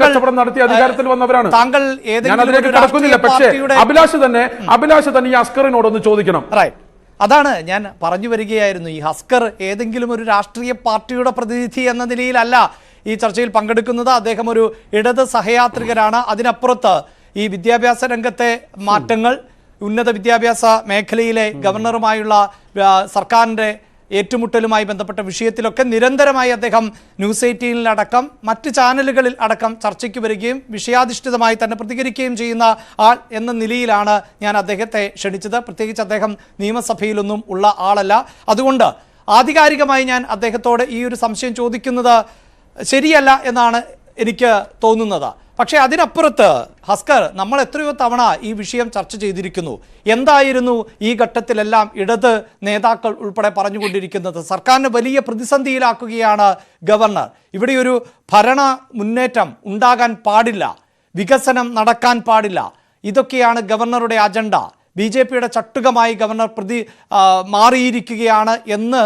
കച്ചവടം നടത്തി അധികാരത്തിൽ വന്നവരാണ്. ഞാൻ അതിലേക്ക് കടക്കുന്നില്ല. പക്ഷേ അഭിലാഷ് തന്നെ ഈ അസ്കറിനോടൊന്ന് ചോദിക്കണം. അതാണ് ഞാൻ പറഞ്ഞു വരികയായിരുന്നു. ഈ ഹസ്കർ ഏതെങ്കിലും ഒരു രാഷ്ട്രീയ പാർട്ടിയുടെ പ്രതിനിധി എന്ന നിലയിലല്ല ഈ ചർച്ചയിൽ പങ്കെടുക്കുന്നത്. അദ്ദേഹം ഒരു ഇടത് സഹയാത്രികരാണ്. അതിനപ്പുറത്ത് ഈ വിദ്യാഭ്യാസ രംഗത്തെ മാറ്റങ്ങൾ, ഉന്നത വിദ്യാഭ്യാസ മേഖലയിലെ ഗവർണറുമായുള്ള സർക്കാരിൻ്റെ ഏറ്റുമുട്ടലുമായി ബന്ധപ്പെട്ട വിഷയത്തിലൊക്കെ നിരന്തരമായി അദ്ദേഹം ന്യൂസ് 18-ലടക്കം മറ്റ് ചാനലുകളിൽ അടക്കം ചർച്ചയ്ക്ക് വരികയും വിഷയാധിഷ്ഠിതമായി തന്നെ പ്രതികരിക്കുകയും ചെയ്യുന്ന ആൾ എന്ന നിലയിലാണ് ഞാൻ അദ്ദേഹത്തെ ക്ഷണിച്ചത്. പ്രത്യേകിച്ച് അദ്ദേഹം നിയമസഭയിലൊന്നും ഉള്ള ആളല്ല. അതുകൊണ്ട് ആധികാരികമായി ഞാൻ അദ്ദേഹത്തോട് ഈ ഒരു സംശയം ചോദിക്കുന്നത് ശരിയല്ല എന്നാണ് എനിക്ക് തോന്നുന്നത്. പക്ഷേ അതിനപ്പുറത്ത് ഹസ്കർ, നമ്മൾ എത്രയോ തവണ ഈ വിഷയം ചർച്ച ചെയ്തിരിക്കുന്നു. എന്തായിരുന്നു ഈ ഘട്ടത്തിലെല്ലാം ഇടത് നേതാക്കൾ ഉൾപ്പെടെ പറഞ്ഞുകൊണ്ടിരിക്കുന്നത്? സർക്കാരിനെ വലിയ പ്രതിസന്ധിയിലാക്കുകയാണ് ഗവർണർ. ഇവിടെ ഒരു ഭരണ മുന്നേറ്റം ഉണ്ടാകാൻ പാടില്ല, വികസനം നടക്കാൻ പാടില്ല. ഇതൊക്കെയാണ് ഗവർണറുടെ അജണ്ട. BJPയുടെ ചട്ടുകമായി ഗവർണർ മാറിയിരിക്കുകയാണ് എന്ന്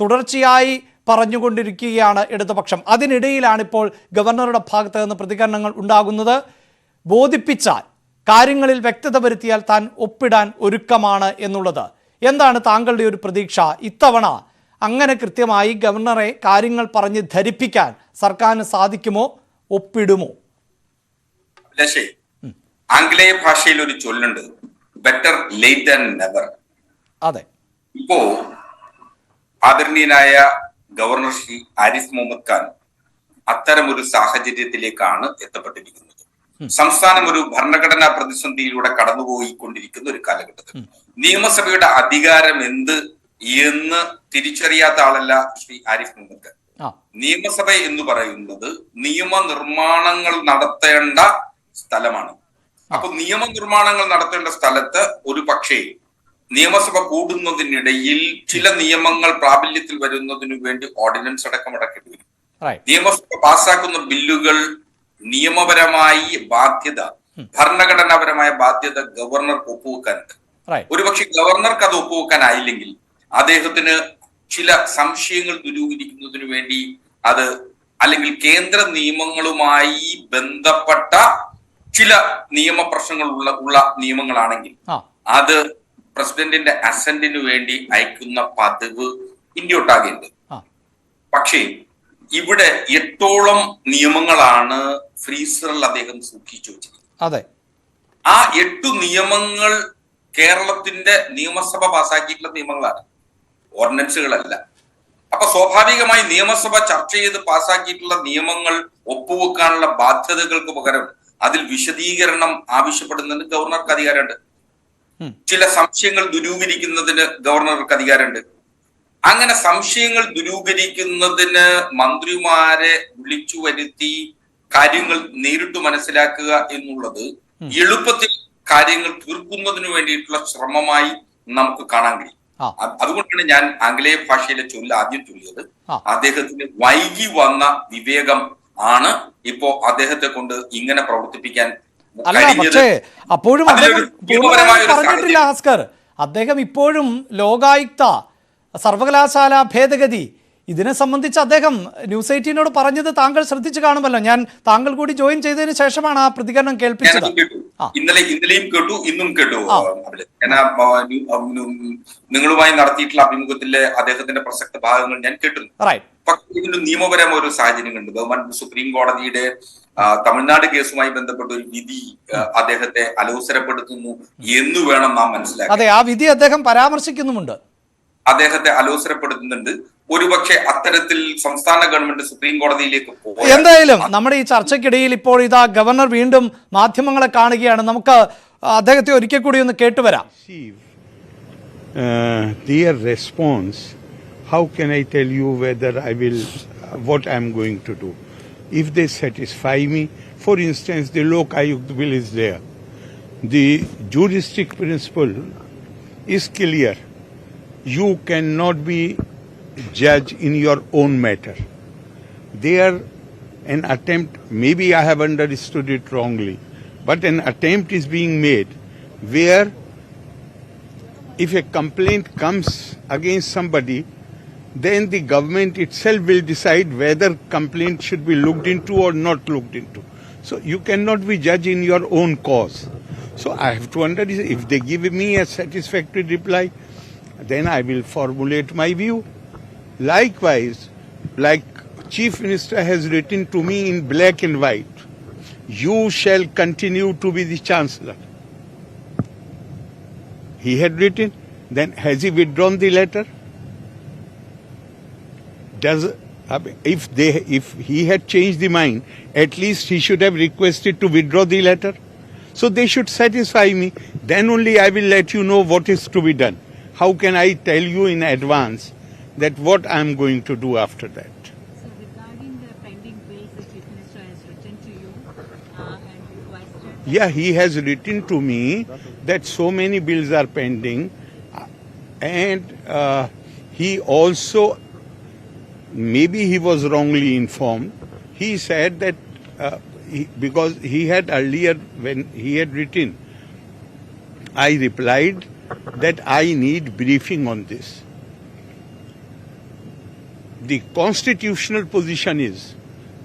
തുടർച്ചയായി പറഞ്ഞുകൊണ്ടിരിക്കുകയാണ് ഇടതുപക്ഷം. അതിനിടയിലാണ് ഇപ്പോൾ ഗവർണറുടെ ഭാഗത്ത് നിന്ന് പ്രതികരണങ്ങൾ ഉണ്ടാകുന്നത്. ബോധിപ്പിച്ചാൽ, കാര്യങ്ങളിൽ വ്യക്തത വരുത്തിയാൽ താൻ ഒപ്പിടാൻ ഒരുക്കമാണ് എന്നുള്ളത്. എന്താണ് താങ്കളുടെ ഒരു പ്രതീക്ഷ? ഇത്തവണ അങ്ങനെ കൃത്യമായി ഗവർണറെ കാര്യങ്ങൾ പറഞ്ഞ് ധരിപ്പിക്കാൻ സർക്കാരിന് സാധിക്കുമോ? ഒപ്പിടുമോ? ആംഗലേയ ഭാഷയിൽ ഒരു ചൊല്ലുണ്ട്, ബെറ്റർ ലേറ്റ് ദാൻ നെവർ. അതെ, ഇപ്പോ ആദരണീയനായ ഗവർണർ ശ്രീ ആരിഫ് മുഹമ്മദ് ഖാൻ അത്തരമൊരു സാഹചര്യത്തിലേക്കാണ് എത്തപ്പെട്ടിരിക്കുന്നത്. സംസ്ഥാനം ഒരു ഭരണഘടനാ പ്രതിസന്ധിയിലൂടെ കടന്നുപോയിക്കൊണ്ടിരിക്കുന്ന ഒരു കാലഘട്ടത്തിൽ നിയമസഭയുടെ അധികാരം എന്ന് തിരിച്ചറിയാത്ത ആളല്ല ശ്രീ ആരിഫ് മുഹമ്മദ് ഖാൻ. നിയമസഭ എന്ന് പറയുന്നത് നിയമനിർമ്മാണങ്ങൾ നടത്തേണ്ട സ്ഥലമാണ്. അപ്പൊ നിയമനിർമ്മാണങ്ങൾ നടത്തേണ്ട സ്ഥലത്ത് ഒരു പക്ഷേ നിയമസഭ കൂടുന്നതിനിടയിൽ ചില നിയമങ്ങൾ പ്രാബല്യത്തിൽ വരുന്നതിനു വേണ്ടി ഓർഡിനൻസ് അടക്കം ഇറക്കേണ്ടി വരും. നിയമസഭ പാസ്സാക്കുന്ന ബില്ലുകൾ നിയമപരമായി ബാധ്യത, ഭരണഘടനാപരമായ ബാധ്യത ഗവർണർക്ക് ഒപ്പുവെക്കാനുണ്ട്. ഒരുപക്ഷെ ഗവർണർക്ക് അത് ഒപ്പുവെക്കാനായില്ലെങ്കിൽ അദ്ദേഹത്തിന് ചില സംശയങ്ങൾ ദൂരീകരിക്കുന്നതിനു വേണ്ടി അത്, അല്ലെങ്കിൽ കേന്ദ്ര നിയമങ്ങളുമായി ബന്ധപ്പെട്ട ചില നിയമപ്രശ്നങ്ങൾ ഉള്ള നിയമങ്ങളാണെങ്കിൽ അത് പ്രസിഡന്റിന്റെ അസന്റിനു വേണ്ടി അയക്കുന്ന പതിവ് ഇന്ത്യ ഒട്ടാകെയുണ്ട്. പക്ഷേ ഇവിടെ 8ഓളം നിയമങ്ങളാണ് ഫ്രീസറിൽ അദ്ദേഹം സൂക്ഷിച്ചു വെച്ചിരിക്കുന്നത്. ആ 8 നിയമങ്ങൾ കേരളത്തിന്റെ നിയമസഭ പാസാക്കിയിട്ടുള്ള നിയമങ്ങളാണ്, ഓർഡിനൻസുകളല്ല. അപ്പൊ സ്വാഭാവികമായി നിയമസഭ ചർച്ച ചെയ്ത് പാസാക്കിയിട്ടുള്ള നിയമങ്ങൾ ഒപ്പുവെക്കാനുള്ള ബാധ്യതകൾക്ക് പകരം അതിൽ വിശദീകരണം ആവശ്യപ്പെടുന്നതിന് ഗവർണർക്ക് അധികാരമുണ്ട്. ചില സംശയങ്ങൾ ദൂരീകരിക്കുന്നതിന് ഗവർണർക്ക് അധികാരമുണ്ട്. അങ്ങനെ സംശയങ്ങൾ ദൂരീകരിക്കുന്നതിന് മന്ത്രിമാരെ വിളിച്ചു വരുത്തി കാര്യങ്ങൾ നേരിട്ട് മനസ്സിലാക്കുക എന്നുള്ളത് എളുപ്പത്തിൽ കാര്യങ്ങൾ തീർക്കുന്നതിന് വേണ്ടിയിട്ടുള്ള ശ്രമമായി നമുക്ക് കാണാൻ കഴിയും. അതുകൊണ്ടാണ് ഞാൻ ആംഗലേയ ഭാഷയിലെ ആദ്യം ചൊല്ലിയത്. അദ്ദേഹത്തിന് വൈകി വന്ന വിവേകം ആണ് ഇപ്പോ അദ്ദേഹത്തെ കൊണ്ട് ഇങ്ങനെ പ്രവർത്തിപ്പിക്കാൻ. പക്ഷേ അപ്പോഴും പറഞ്ഞിട്ടില്ല ഹസ്കർ, അദ്ദേഹം ഇപ്പോഴും ലോകായുക്ത സർവകലാശാല ഭേദഗതി ഇതിനെ സംബന്ധിച്ച് അദ്ദേഹം ന്യൂസ് 18നോട് പറഞ്ഞത് താങ്കൾ ശ്രദ്ധിച്ചു കാണുമല്ലോ. ഞാൻ താങ്കൾ കൂടി ജോയിൻ ചെയ്തതിന് ശേഷമാണ് ആ പ്രതികരണം കേൾപ്പിച്ചത്. ഇന്നലെയും കേട്ടു, ഇന്നും കേട്ടു. നിങ്ങളുമായി നടത്തിയിട്ടുള്ള അഭിമുഖത്തിലെ അദ്ദേഹത്തിന്റെ പ്രസക്ത ഭാഗങ്ങൾ ഞാൻ കേട്ടിരുന്നു. പക്ഷേ ഇതിന്റെ നിയമപരമായ ഒരു സാഹചര്യങ്ങളുണ്ട്. ബഹുമാനപ്പെട്ട സുപ്രീം കോടതിയുടെ തമിഴ്നാട് കേസുമായി ബന്ധപ്പെട്ട ഒരു വിധി അദ്ദേഹത്തെ അലോസരപ്പെടുത്തുന്നു എന്ന് വേണം നാം മനസ്സിലാക്കാൻ. അതെ, ആ വിധി അദ്ദേഹം പരാമർശിക്കുന്നുമുണ്ട്. അദ്ദേഹത്തെ അലോസരപ്പെടുത്തുന്നുണ്ട്. ഒരുപക്ഷെ അത്തരത്തിൽ സംസ്ഥാന ഗവൺമെന്റ് സുപ്രീം കോടതിയിലേക്ക് പോകും. എന്തായാലും നമ്മുടെ ഈ ചർച്ചയ്ക്കിടയിൽ ഇപ്പോൾ ഇതാ ഗവർണർ വീണ്ടും മാധ്യമങ്ങളെ കാണുകയാണ്. നമുക്ക് അദ്ദേഹത്തെ ഒരിക്കൽ കൂടി ഒന്ന് കേട്ടുവരാം. Their response, how can I tell you whether I will, what I am going to do? If they satisfy me, for instance, the Lok Ayukt bill is there. The juristic principle is clear. You cannot be judge in your own matter. There an attempt, maybe I have understood it wrongly, but an attempt is being made where if a complaint comes against somebody, then the government itself will decide whether complaint should be looked into or not looked into. So you cannot be judge in your own cause. So I have to understand, if they give me a satisfactory reply, then I will formulate my view. Likewise, like Chief Minister has written to me in black and white, you shall continue to be the Chancellor. He had written, then has he withdrawn the letter? If he had changed the mind, at least he should have requested to withdraw the letter. So they should satisfy me. Then only I will let you know what is to be done. How can I tell you in advance that what I am going to do after that? So regarding the pending bills the Chief Minister has written to you, Yeah, he has written to me that so many bills are pending, and he also, maybe he was wrongly informed. He said that because he had earlier, when he had written, I replied that I need briefing on this. The constitutional position is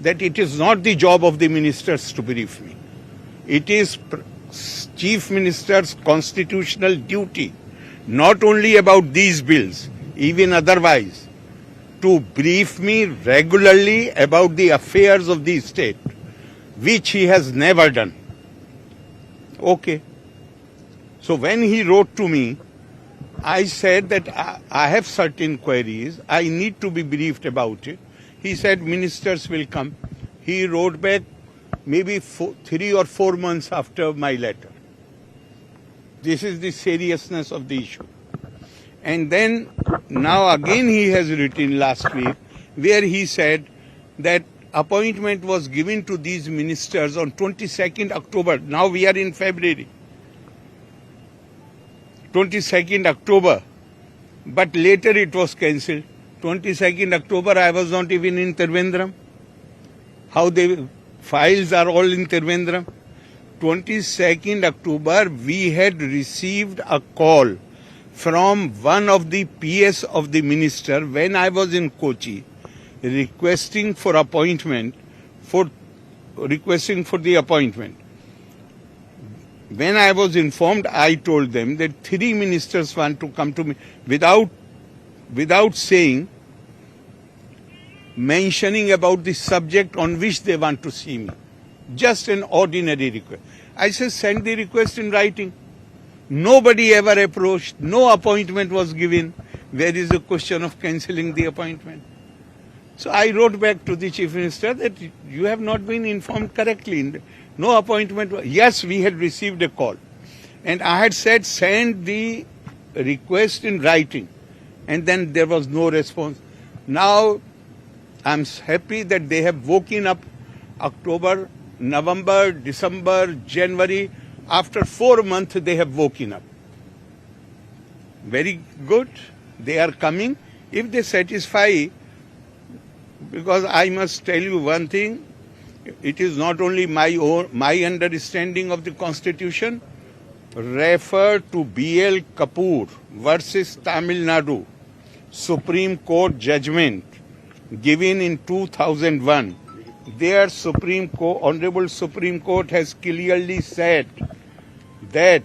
that it is not the job of the ministers to brief me. It is Chief Minister's constitutional duty, not only about these bills, even otherwise, to brief me regularly about the affairs of the state, which he has never done. Okay. So when he wrote to me, I said that I have certain queries, I need to be briefed about it. He said ministers will come. He wrote back maybe 3 or 4 months after my letter. This is the seriousness of the issue. And then now again he has written last week where he said that appointment was given to these ministers on 22nd October. Now we are in February. 22nd October. But later it was cancelled. 22nd October I was not even in Trivandrum. How the files are all in Trivandrum. 22nd October we had received a call from one of the PS of the minister when I was in Kochi requesting for the appointment. When I was informed, I told them that 3 ministers want to come to me without saying, mentioning about the subject on which they want to see me. Just an ordinary request. I said, send the request in writing. Nobody ever approached. No appointment was given. Where is the question of cancelling the appointment? So I wrote back to the Chief Minister that you have not been informed correctly. No appointment. Yes, we had received a call. And I had said, send the request in writing. And then there was no response. Now, I'm happy that they have woken up October, November, December, January. After 4 months, they have woken up. Very good. They are coming. If they satisfy, because I must tell you one thing, it is not only my understanding of the Constitution. Refer to B.L. Kapoor versus Tamil Nadu, Supreme Court judgment given in 2001. Their Honorable Supreme Court has clearly said that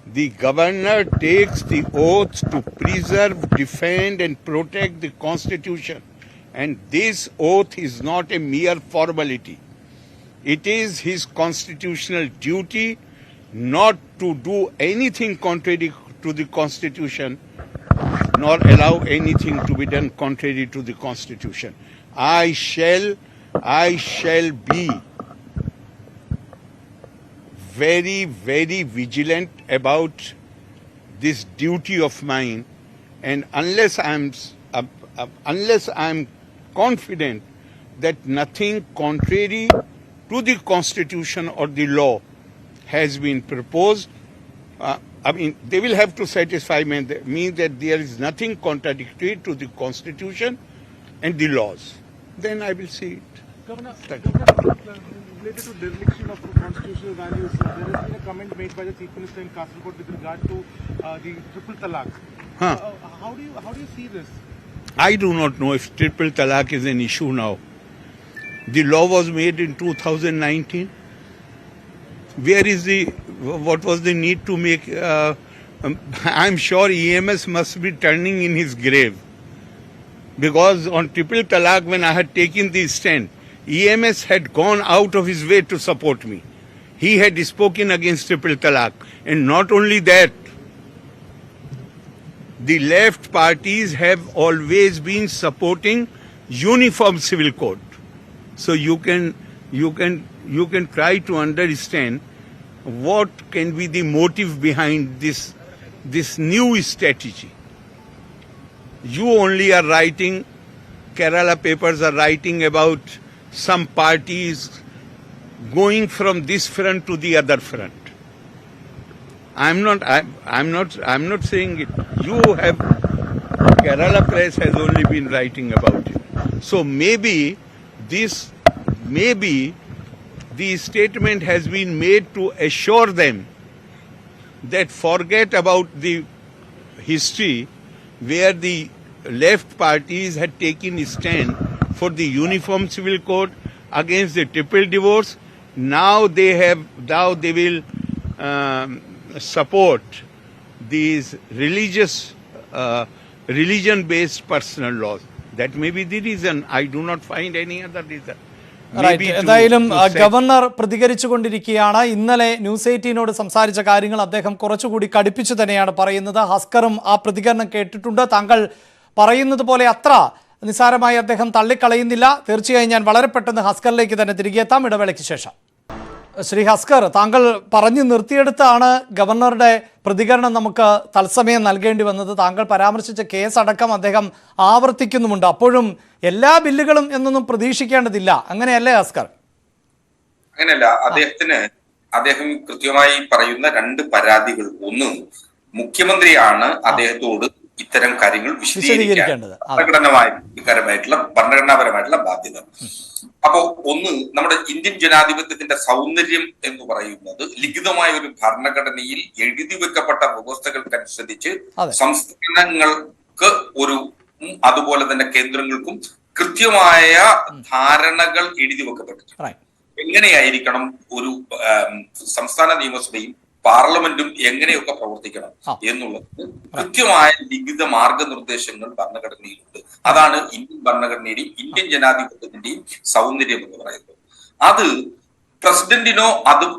the governor takes the oath to preserve, defend and protect the Constitution. And this oath is not a mere formality. It is his constitutional duty not to do anything contrary to the Constitution, nor allow anything to be done contrary to the Constitution. I shall be very, very vigilant about this duty of mine, and unless I'm confident that nothing contrary to the Constitution or the law has been proposed, they will have to satisfy me that there is nothing contradictory to the Constitution and the laws. Then I will see it. Governor, related to dereliction of constitutional values, there has been a comment made by the Chief Minister in Kasaragod with regard to the triple talaq. How do you see this? I do not know if triple talaq is an issue now. The law was made in 2019. What was the need to make? I'm sure EMS must be turning in his grave. Because on triple talaq, when I had taken the stand, EMS had gone out of his way to support me. He had spoken against triple talaq. And not only that, the left parties have always been supporting uniform civil code. So you can try to understand what can be the motive behind this new strategy. You only are writing, Kerala papers are writing about some parties going from this front to the other front. I'm not saying it. You have, Kerala Press has only been writing about it. So maybe the statement has been made to assure them that forget about the history where the left parties had taken a stand for the uniform civil code against the triple divorce. Now they will support these religion-based personal laws. That may be the reason. I do not find any other reason. എന്തായാലും governor പ്രതികരിച്ചുകൊണ്ടിരിക്കുകയാണ്. ഇന്നലെ news 18നോട് സംസാരിച്ച കാര്യങ്ങൾ അദ്ദേഹം കുറച്ചുകൂടി കടുപ്പിച്ചു തന്നെയാണ് പറയുന്നത്. ഹസ്കറും ആ പ്രതികരണം കേട്ടിട്ടുണ്ട്. താങ്കൾ പറയുന്നത് പോലെ അത്ര നിസ്സാരമായി അദ്ദേഹം തള്ളിക്കളയുന്നില്ല. തീർച്ചയായും ഞാൻ വളരെ പെട്ടെന്ന് ഹസ്കറിലേക്ക് തന്നെ തിരികെ എത്താം ഇടവേളയ്ക്ക് ശേഷം. ശ്രീ ഹസ്കർ, താങ്കൾ പറഞ്ഞു നിർത്തിയെടുത്താണ് ഗവർണറുടെ പ്രതികരണം നമുക്ക് തത്സമയം നൽകേണ്ടി വന്നത്. താങ്കൾ പരാമർശിച്ച കേസ് അടക്കം അദ്ദേഹം ആവർത്തിക്കുന്നുമുണ്ട്. അപ്പോഴും എല്ലാ ബില്ലുകളും എന്നൊന്നും പ്രതീക്ഷിക്കേണ്ടതില്ല, അങ്ങനെയല്ലേ ഹസ്കർ? അങ്ങനെയല്ല. അദ്ദേഹം കൃത്യമായി പറയുന്ന രണ്ട് പരാതികൾ. ഒന്ന്, മുഖ്യമന്ത്രിയാണ് അദ്ദേഹത്തോട് ഇത്തരം കാര്യങ്ങൾ വിശദീകരിക്കേണ്ടത്, ഭരണഘടനാപരമായിട്ടുള്ള ബാധ്യത. അപ്പോ ഒന്ന്, നമ്മുടെ ഇന്ത്യൻ ജനാധിപത്യത്തിന്റെ സൗന്ദര്യം എന്ന് പറയുന്നത് ലിഖിതമായ ഒരു ഭരണഘടനയിൽ എഴുതി വെക്കപ്പെട്ട വ്യവസ്ഥകൾക്കനുസരിച്ച് സംസ്ഥാനങ്ങൾക്ക് അതുപോലെ തന്നെ കേന്ദ്രങ്ങൾക്കും കൃത്യമായ ധാരണകൾ എഴുതി വെക്കപ്പെട്ടിട്ടുണ്ട്. എങ്ങനെയായിരിക്കണം ഒരു സംസ്ഥാന നിയമസഭയും പാർലമെന്റും എങ്ങനെയൊക്കെ പ്രവർത്തിക്കണം എന്നുള്ളത് കൃത്യമായ ലിഖിത മാർഗനിർദ്ദേശങ്ങൾ ഭരണഘടനയിലുണ്ട്. അതാണ് ഇന്ത്യൻ ഭരണഘടനയുടെയും ഇന്ത്യൻ ജനാധിപത്യത്തിന്റെയും സൗന്ദര്യം എന്ന് പറയുന്നത്. അത് പ്രസിഡന്റിനോ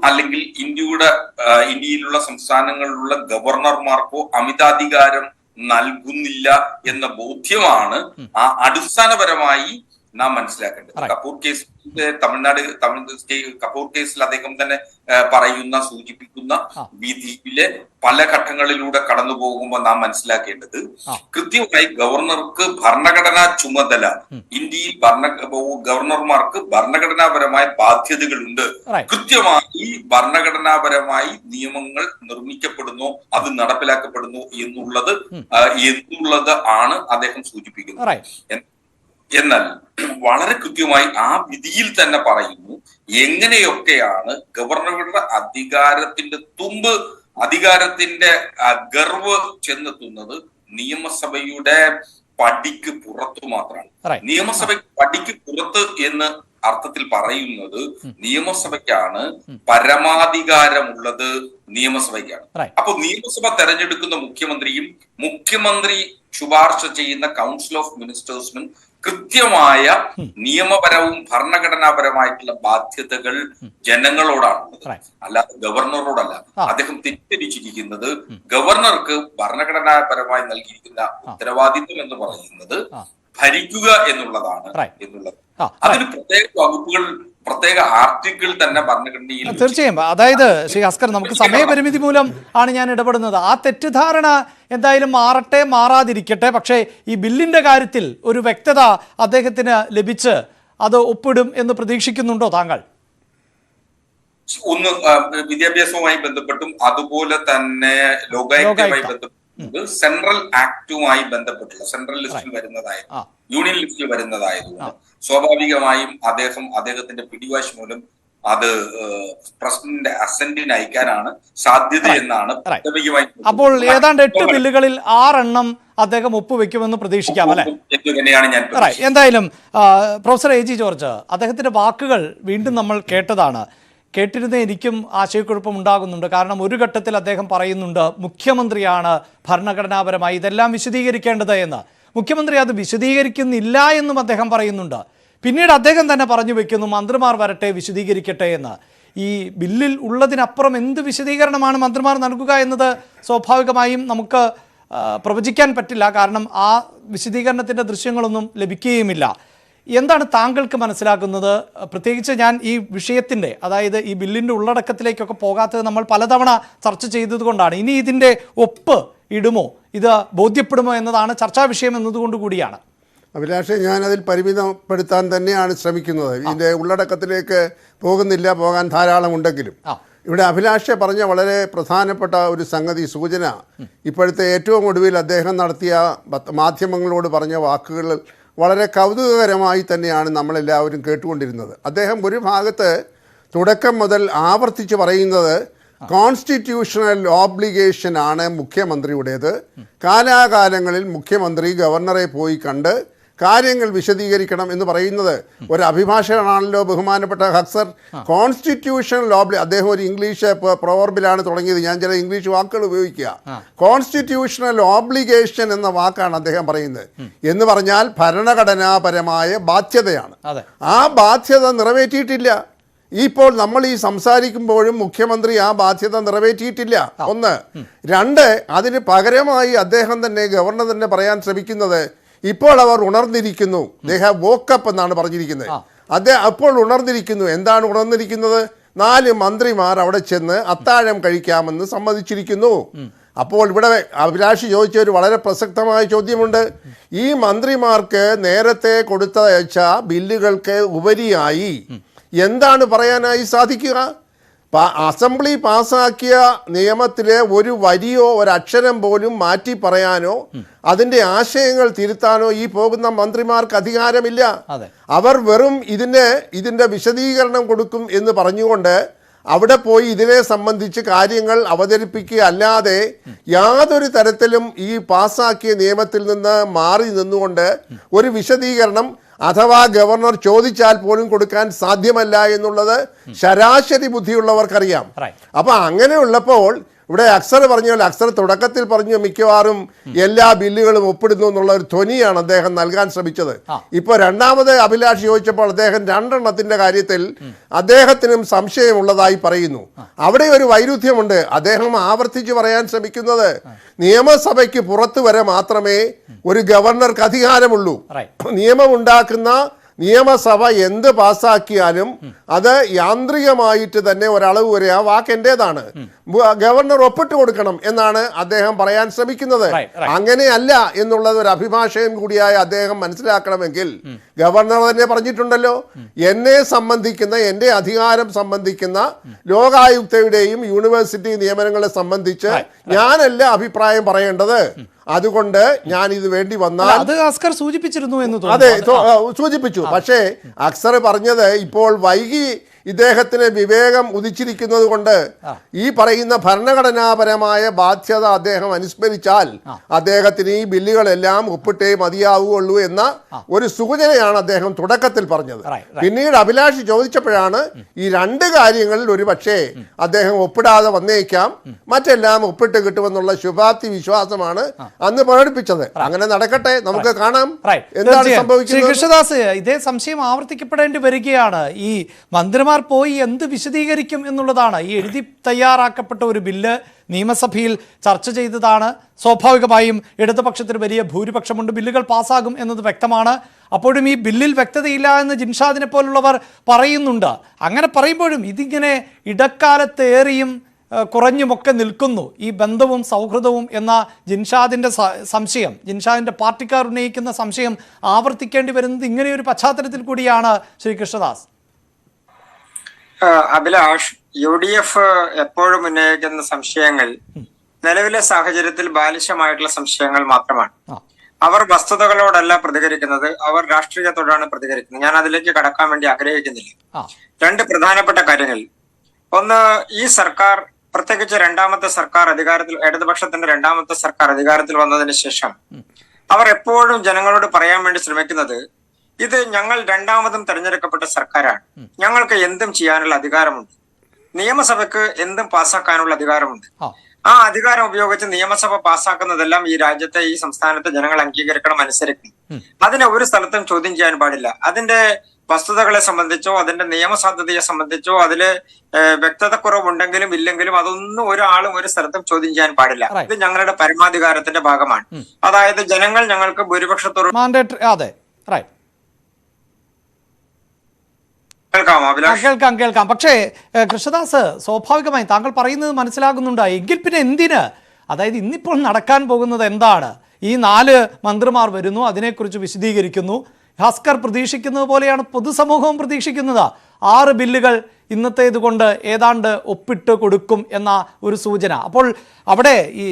അല്ലെങ്കിൽ ഇന്ത്യയിലുള്ള സംസ്ഥാനങ്ങളിലുള്ള ഗവർണർമാർക്കോ അമിതാധികാരം നൽകുന്നില്ല എന്ന ബോധ്യമാണ് അടിസ്ഥാനപരമായി നാം മനസ്സിലാക്കേണ്ടത്. കപൂർ കേസിന്റെ കപൂർ കേസിൽ അദ്ദേഹം തന്നെ സൂചിപ്പിക്കുന്ന വിധിയിലെ പല ഘട്ടങ്ങളിലൂടെ കടന്നു പോകുമ്പോൾ നാം മനസ്സിലാക്കേണ്ടത് കൃത്യമായി ഗവർണർക്ക് ഭരണഘടനാ ചുമതല, ഇന്ത്യയിൽ ഗവർണർമാർക്ക് ഭരണഘടനാപരമായ ബാധ്യതകളുണ്ട്. കൃത്യമായി ഭരണഘടനാപരമായി നിയമങ്ങൾ നിർമ്മിക്കപ്പെടുന്നു, അത് നടപ്പിലാക്കപ്പെടുന്നു എന്നുള്ളത് ആണ് അദ്ദേഹം സൂചിപ്പിക്കുന്നത്. എന്നാൽ വളരെ കൃത്യമായി ആ വിധിയിൽ തന്നെ പറയുന്നു എങ്ങനെയൊക്കെയാണ് ഗവർണറുടെ അധികാരത്തിന്റെ ഗർവ് ചെന്നെത്തുന്നത് നിയമസഭയുടെ പടിക്ക് പുറത്തു മാത്രമാണ്. നിയമസഭയ്ക്ക് പടിക്ക് പുറത്ത് എന്ന് അർത്ഥത്തിൽ പറയുന്നത് നിയമസഭയ്ക്കാണ് പരമാധികാരമുള്ളത്, നിയമസഭയ്ക്കാണ്. അപ്പൊ നിയമസഭ തെരഞ്ഞെടുക്കുന്ന മുഖ്യമന്ത്രിയും മുഖ്യമന്ത്രി ശുപാർശ ചെയ്യുന്ന കൗൺസിൽ ഓഫ് മിനിസ്റ്റേഴ്സിനും കൃത്യമായ നിയമപരവും ഭരണഘടനാപരമായിട്ടുള്ള ബാധ്യതകൾ ജനങ്ങളോടാണുള്ളത്, അല്ലാതെ ഗവർണറോടല്ല. അദ്ദേഹം തെറ്റിദ്ധരിച്ചിരിക്കുന്നത് ഗവർണർക്ക് ഭരണഘടനാപരമായി നൽകിയിരിക്കുന്ന ഉത്തരവാദിത്വം എന്ന് പറയുന്നത് ഭരിക്കുക എന്നുള്ളതാണ്. അതിന് പ്രത്യേക വകുപ്പുകൾ, പ്രത്യേക ആർട്ടിക്കിൾ തന്നെ ഭരണഘടനയിൽ. തീർച്ചയായും. അതായത് ശ്രീ ഹസ്കർ, നമുക്ക് സമയപരിമിതി മൂലം ആണ് ഞാൻ ഇടപെടുന്നത്. ആ തെറ്റിദ്ധാരണ എന്തായാലും മാറാതിരിക്കട്ടെ. പക്ഷേ ഈ ബില്ലിന്റെ കാര്യത്തിൽ ഒരു വ്യക്തത അദ്ദേഹത്തിന് ലഭിച്ച് അത് ഒപ്പിടും എന്ന് പ്രതീക്ഷിക്കുന്നുണ്ടോ താങ്കൾ? ഒന്ന്, വിദ്യാഭ്യാസവുമായി ബന്ധപ്പെട്ടും അതുപോലെ തന്നെ ലോകായുക്തയുമായി ബന്ധപ്പെട്ടും സെൻട്രൽ ആക്ടുമായി ബന്ധപ്പെട്ടുള്ള സെൻട്രൽ ലിസ്റ്റിൽ വരുന്നതായിരുന്നു, യൂണിയൻ ലിസ്റ്റിൽ വരുന്നതായതുകൊണ്ട് സ്വാഭാവികമായും അദ്ദേഹത്തിന്റെ പിടിവാശി മൂലം അത് പ്രസിഡന്റിന്റെ അസന്റിന് അയക്കാനാണ് സാധ്യത എന്നാണ് പ്രാഥമികമായി. അപ്പോൾ ഏതാണ്ട് 8 ബില്ലുകളിൽ 6 എണ്ണം അദ്ദേഹം ഒപ്പുവെക്കുമെന്ന് പ്രതീക്ഷിക്കാം അല്ലെ? തന്നെയാണ് ഞാൻ. എന്തായാലും പ്രൊഫസർ AG ജോർജ്, അദ്ദേഹത്തിന്റെ വാക്കുകൾ വീണ്ടും നമ്മൾ കേട്ടിരുന്ന എനിക്കും ആശയക്കുഴപ്പം ഉണ്ടാകുന്നുണ്ട്. കാരണം ഒരു ഘട്ടത്തിൽ അദ്ദേഹം പറയുന്നുണ്ട് മുഖ്യമന്ത്രിയാണ് ഭരണഘടനാപരമായി ഇതെല്ലാം വിശദീകരിക്കേണ്ടത് എന്ന്. മുഖ്യമന്ത്രി അത് വിശദീകരിക്കുന്നില്ല എന്നും അദ്ദേഹം പറയുന്നുണ്ട്. പിന്നീട് അദ്ദേഹം തന്നെ പറഞ്ഞു വെക്കുന്നു മന്ത്രിമാർ വരട്ടെ വിശദീകരിക്കട്ടെ എന്ന്. ഈ ബില്ലിൽ ഉള്ളതിനപ്പുറം എന്ത് വിശദീകരണമാണ് മന്ത്രിമാർ നൽകുക എന്നത് സ്വാഭാവികമായും നമുക്ക് പ്രവചിക്കാൻ പറ്റില്ല. കാരണം ആ വിശദീകരണത്തിൻ്റെ ദൃശ്യങ്ങളൊന്നും ലഭിക്കുകയുമില്ല. എന്താണ് താങ്കൾക്ക് മനസ്സിലാക്കുന്നത്? പ്രത്യേകിച്ച് ഞാൻ ഈ വിഷയത്തിൻ്റെ, അതായത് ഈ ബില്ലിൻ്റെ ഉള്ളടക്കത്തിലേക്കൊക്കെ പോകാത്തത് നമ്മൾ പലതവണ ചർച്ച ചെയ്തതുകൊണ്ടാണ്. ഇനി ഇതിൻ്റെ ഒപ്പ് ഇടുമോ, ഇത് ബോധ്യപ്പെടുമോ എന്നതാണ് ചർച്ചാ വിഷയം എന്നതുകൊണ്ട് കൂടിയാണ്. അഭിലാഷെ, ഞാനതിൽ പരിമിതപ്പെടുത്താൻ തന്നെയാണ് ശ്രമിക്കുന്നത്. ഇതിൻ്റെ ഉള്ളടക്കത്തിലേക്ക് പോകാൻ ധാരാളം ഉണ്ടെങ്കിലും ഇവിടെ അഭിലാഷെ പറഞ്ഞ വളരെ പ്രധാനപ്പെട്ട ഒരു സംഗതി, സൂചന, ഇപ്പോഴത്തെ ഏറ്റവും ഒടുവിൽ അദ്ദേഹം നടത്തിയ മാധ്യമങ്ങളോട് പറഞ്ഞ വാക്കുകൾ വളരെ കൗതുകകരമായി തന്നെയാണ് നമ്മളെല്ലാവരും കേട്ടുകൊണ്ടിരുന്നത്. അദ്ദേഹം ഒരു ഭാഗത്ത് തുടക്കം മുതൽ ആവർത്തിച്ച് പറയുന്നത് കോൺസ്റ്റിറ്റ്യൂഷണൽ ഓബ്ലിഗേഷൻ ആണ് മുഖ്യമന്ത്രിയുടേത്. കാലാകാലങ്ങളിൽ മുഖ്യമന്ത്രി ഗവർണറെ പോയി കണ്ട് കാര്യങ്ങൾ വിശദീകരിക്കണം എന്ന് പറയുന്നത് ഒരു അഭിഭാഷകനാണല്ലോ ബഹുമാനപ്പെട്ട ഹക്സർ. കോൺസ്റ്റിറ്റ്യൂഷണൽ അദ്ദേഹം ഒരു ഇംഗ്ലീഷ് പ്രൊവർബിലാണ് തുടങ്ങിയത്, ഞാൻ ചില ഇംഗ്ലീഷ് വാക്കുകൾ ഉപയോഗിക്കുക. കോൺസ്റ്റിറ്റ്യൂഷണൽ ഓബ്ലിഗേഷൻ എന്ന വാക്കാണ് അദ്ദേഹം പറയുന്നത്. എന്ന് പറഞ്ഞാൽ ഭരണഘടനാപരമായ ബാധ്യതയാണ്. ആ ബാധ്യത നിറവേറ്റിയിട്ടില്ല. ഇപ്പോൾ നമ്മൾ ഈ സംസാരിക്കുമ്പോഴും മുഖ്യമന്ത്രി ആ ബാധ്യത നിറവേറ്റിയിട്ടില്ല. ഒന്ന്. രണ്ട്, അതിന് പകരമായി അദ്ദേഹം തന്നെ, ഗവർണർ തന്നെ പറയാൻ ശ്രമിക്കുന്നത് ഇപ്പോൾ അവർ ഉണർന്നിരിക്കുന്നു, ദേ ഹാവ് വോക്കപ്പ് എന്നാണ് പറഞ്ഞിരിക്കുന്നത്. അദ്ദേഹം അപ്പോൾ ഉണർന്നിരിക്കുന്നു. എന്താണ് ഉണർന്നിരിക്കുന്നത്? 4 മന്ത്രിമാർ അവിടെ ചെന്ന് അത്താഴം കഴിക്കാമെന്ന് സമ്മതിച്ചിരിക്കുന്നു. അപ്പോൾ ഇവിടെ അഭിലാഷ് ചോദിച്ച ഒരു വളരെ പ്രസക്തമായ ചോദ്യമുണ്ട്. ഈ മന്ത്രിമാർക്ക് നേരത്തെ കൊടുത്തയച്ച ബില്ലുകൾക്ക് ഉപരിയായി എന്താണ് പറയാനായി സാധിക്കുക? അസംബ്ലി പാസാക്കിയ നിയമത്തിലെ ഒരു വരിയോ ഒരക്ഷരം പോലും മാറ്റി പറയാനോ അതിന്റെ ആശയങ്ങൾ തിരുത്താനോ ഈ പോകുന്ന മന്ത്രിമാർക്ക് അധികാരമില്ല. അവർ വെറും ഇതിന്റെ വിശദീകരണം കൊടുക്കും എന്ന് പറഞ്ഞുകൊണ്ട് അവിടെ പോയി ഇതിനെ സംബന്ധിച്ച് കാര്യങ്ങൾ അവതരിപ്പിക്കുക അല്ലാതെ യാതൊരു തരത്തിലും ഈ പാസാക്കിയ നിയമത്തിൽ നിന്ന് മാറി നിന്നുകൊണ്ട് ഒരു വിശദീകരണം അഥവാ ഗവർണർ ചോദിച്ചാൽ പോലും കൊടുക്കാൻ സാധ്യമല്ല എന്നുള്ളത് ശരാശരി ബുദ്ധിയുള്ളവർക്കറിയാം. അപ്പൊ അങ്ങനെയുള്ളപ്പോൾ ഇവിടെ അക്സർ തുടക്കത്തിൽ പറഞ്ഞു മിക്കവാറും എല്ലാ ബില്ലുകളും ഒപ്പിടുന്നു എന്നുള്ള ഒരു ധ്വനിയാണ് അദ്ദേഹം നൽകാൻ ശ്രമിച്ചത്. ഇപ്പൊ രണ്ടാമത് അഭിലാഷ് ചോദിച്ചപ്പോൾ അദ്ദേഹം 2 എണ്ണത്തിന്റെ കാര്യത്തിൽ അദ്ദേഹത്തിനും സംശയമുള്ളതായി പറയുന്നു. അവിടെ ഒരു വൈരുദ്ധ്യമുണ്ട്. അദ്ദേഹം ആവർത്തിച്ച് പറയാൻ ശ്രമിക്കുന്നത് നിയമസഭയ്ക്ക് പുറത്തു വരെ മാത്രമേ ഒരു ഗവർണർക്ക് അധികാരമുള്ളൂ. നിയമമുണ്ടാക്കുന്ന നിയമസഭ എന്ത് പാസാക്കിയാലും അത് യാന്ത്രികമായിട്ട് തന്നെ ഒരളവ് വരെ ആ വാക്ക് എന്റേതാണ്, ഗവർണർ ഒപ്പിട്ട് കൊടുക്കണം എന്നാണ് അദ്ദേഹം പറയാൻ ശ്രമിക്കുന്നത്. അങ്ങനെയല്ല എന്നുള്ളത് ഒരു അഭിഭാഷകൻ കൂടിയായ അദ്ദേഹം മനസ്സിലാക്കണമെങ്കിൽ ഗവർണർ തന്നെ പറഞ്ഞിട്ടുണ്ടല്ലോ, എന്നെ സംബന്ധിക്കുന്ന, എന്റെ അധികാരം സംബന്ധിക്കുന്ന ലോകായുക്തയുടെയും യൂണിവേഴ്സിറ്റി നിയമനങ്ങളെ സംബന്ധിച്ച് ഞാനല്ല അഭിപ്രായം പറയേണ്ടത്. അതുകൊണ്ട് ഞാൻ ഇത് വേണ്ടി വന്നാൽ അത് അസ്കർ സൂചിപ്പിച്ചിരുന്നു എന്ന് തോന്നുന്നു. അതെ, സൂചിപ്പിച്ചു. പക്ഷേ അക്സർ പറഞ്ഞത് ഇപ്പോൾ വൈകി ഇദ്ദേഹത്തിന് വിവേകം ഉദിച്ചിരിക്കുന്നത് കൊണ്ട് ഈ പറയുന്ന ഭരണഘടനാപരമായ ബാധ്യത അദ്ദേഹം അനുസ്മരിച്ചാൽ അദ്ദേഹത്തിന് ഈ ബില്ലുകളെല്ലാം ഒപ്പിട്ടേ മതിയാവുകയുള്ളൂ എന്ന ഒരു സൂചനയാണ് അദ്ദേഹം തുടക്കത്തിൽ പറഞ്ഞത്. പിന്നീട് അഭിലാഷ് ചോദിച്ചപ്പോഴാണ് ഈ 2 കാര്യങ്ങളിൽ ഒരു പക്ഷേ അദ്ദേഹം ഒപ്പിടാതെ വന്നേക്കാം, മറ്റെല്ലാം ഒപ്പിട്ട് കിട്ടുമെന്നുള്ള ശുഭാപ്തി വിശ്വാസമാണ് അന്ന് പ്രകടിപ്പിച്ചത്. അങ്ങനെ നടക്കട്ടെ, നമുക്ക് കാണാം എന്താണ് സംഭവിക്കുന്നത്. കൃഷ്ണദാസ്, ഇതേ സംശയം ആവർത്തിക്കപ്പെടേണ്ടി വരികയാണ്. ഈ മന്ത്രിമാർ പോയി എന്ത് വിശദീകരിക്കും എന്നുള്ളതാണ്. ഈ എഴുതി തയ്യാറാക്കപ്പെട്ട ഒരു ബില്ല് നിയമസഭയിൽ ചർച്ച ചെയ്തതാണ്. സ്വാഭാവികമായും ഇടതുപക്ഷത്തിന് വലിയ ഭൂരിപക്ഷമുണ്ട്, ബില്ലുകൾ പാസ്സാകും എന്നത് വ്യക്തമാണ്. അപ്പോഴും ഈ ബില്ലിൽ വ്യക്തതയില്ല എന്ന് ജിൻഷാദിനെ പോലുള്ളവർ പറയുന്നുണ്ട്. അങ്ങനെ പറയുമ്പോഴും ഇതിങ്ങനെ ഇടക്കാലത്തേറിയും കുറഞ്ഞുമൊക്കെ നിൽക്കുന്നു ഈ ബന്ധവും സൗഹൃദവും എന്ന ജിൻഷാദിൻ്റെ സംശയം, ജിൻഷാദിൻ്റെ പാർട്ടിക്കാർ ഉന്നയിക്കുന്ന സംശയം ആവർത്തിക്കേണ്ടി വരുന്നത് ഇങ്ങനെയൊരു പശ്ചാത്തലത്തിൽ കൂടിയാണ്. ശ്രീ കൃഷ്ണദാസ്. അഭിലാഷ്, UDF എപ്പോഴും ഉന്നയിക്കുന്ന സംശയങ്ങൾ നിലവിലെ സാഹചര്യത്തിൽ ബാലിശമായിട്ടുള്ള സംശയങ്ങൾ മാത്രമാണ്. അവർ വസ്തുതകളോടല്ല പ്രതികരിക്കുന്നത്, അവർ രാഷ്ട്രീയത്തോടാണ് പ്രതികരിക്കുന്നത്. ഞാൻ അതിലേക്ക് കടക്കാൻ വേണ്ടി ആഗ്രഹിക്കുന്നില്ല. 2 പ്രധാനപ്പെട്ട കാര്യങ്ങൾ. ഒന്ന്, ഈ സർക്കാർ, പ്രത്യേകിച്ച് രണ്ടാമത്തെ സർക്കാർ അധികാരത്തിൽ, ഇടതുപക്ഷത്തിന്റെ 2ാമത്തെ സർക്കാർ അധികാരത്തിൽ വന്നതിന് ശേഷം അവർ എപ്പോഴും ജനങ്ങളോട് പറയാൻ വേണ്ടി ശ്രമിക്കുന്നത് ഇത് ഞങ്ങൾ 2ാമതും തെരഞ്ഞെടുക്കപ്പെട്ട സർക്കാരാണ്, ഞങ്ങൾക്ക് എന്തും ചെയ്യാനുള്ള അധികാരമുണ്ട്, നിയമസഭയ്ക്ക് എന്തും പാസ്സാക്കാനുള്ള അധികാരമുണ്ട്. ആ അധികാരം ഉപയോഗിച്ച് നിയമസഭ പാസ്സാക്കുന്നതെല്ലാം ഈ രാജ്യത്തെ, ഈ സംസ്ഥാനത്തെ ജനങ്ങൾ അംഗീകരിക്കണം, അനുസരിക്കണം. അതിനെ ഒരു സ്ഥലത്തും ചോദ്യം ചെയ്യാൻ പാടില്ല. അതിന്റെ വസ്തുതകളെ സംബന്ധിച്ചോ അതിന്റെ നിയമസാധ്യതയെ സംബന്ധിച്ചോ അതില് വ്യക്തതക്കുറവുണ്ടെങ്കിലും ഇല്ലെങ്കിലും അതൊന്നും ഒരാളും ഒരു സ്ഥലത്തും ചോദ്യം ചെയ്യാൻ പാടില്ല. ഇത് ഞങ്ങളുടെ പരമാധികാരത്തിന്റെ ഭാഗമാണ്. അതായത് ജനങ്ങൾ ഞങ്ങൾക്ക് ഭൂരിപക്ഷത്തോട് കേൾക്കാം. പക്ഷേ കൃഷ്ണദാസ്, സ്വാഭാവികമായി താങ്കൾ പറയുന്നത് മനസ്സിലാകുന്നുണ്ട്. എങ്കിൽ പിന്നെ എന്തിന്, അതായത് ഇന്നിപ്പോൾ നടക്കാൻ പോകുന്നത് എന്താണ്? ഈ 4 മന്ത്രിമാർ വരുന്നു, അതിനെക്കുറിച്ച് വിശദീകരിക്കുന്നു. ഹസ്കർ പ്രതീക്ഷിക്കുന്നത് പോലെയാണ് പൊതുസമൂഹവും പ്രതീക്ഷിക്കുന്നത്. 6 ബില്ലുകൾ ഇന്നത്തേത് കൊണ്ട് ഏതാണ്ട് ഒപ്പിട്ട് കൊടുക്കും എന്ന ഒരു സൂചന. അപ്പോൾ അവിടെ ഈ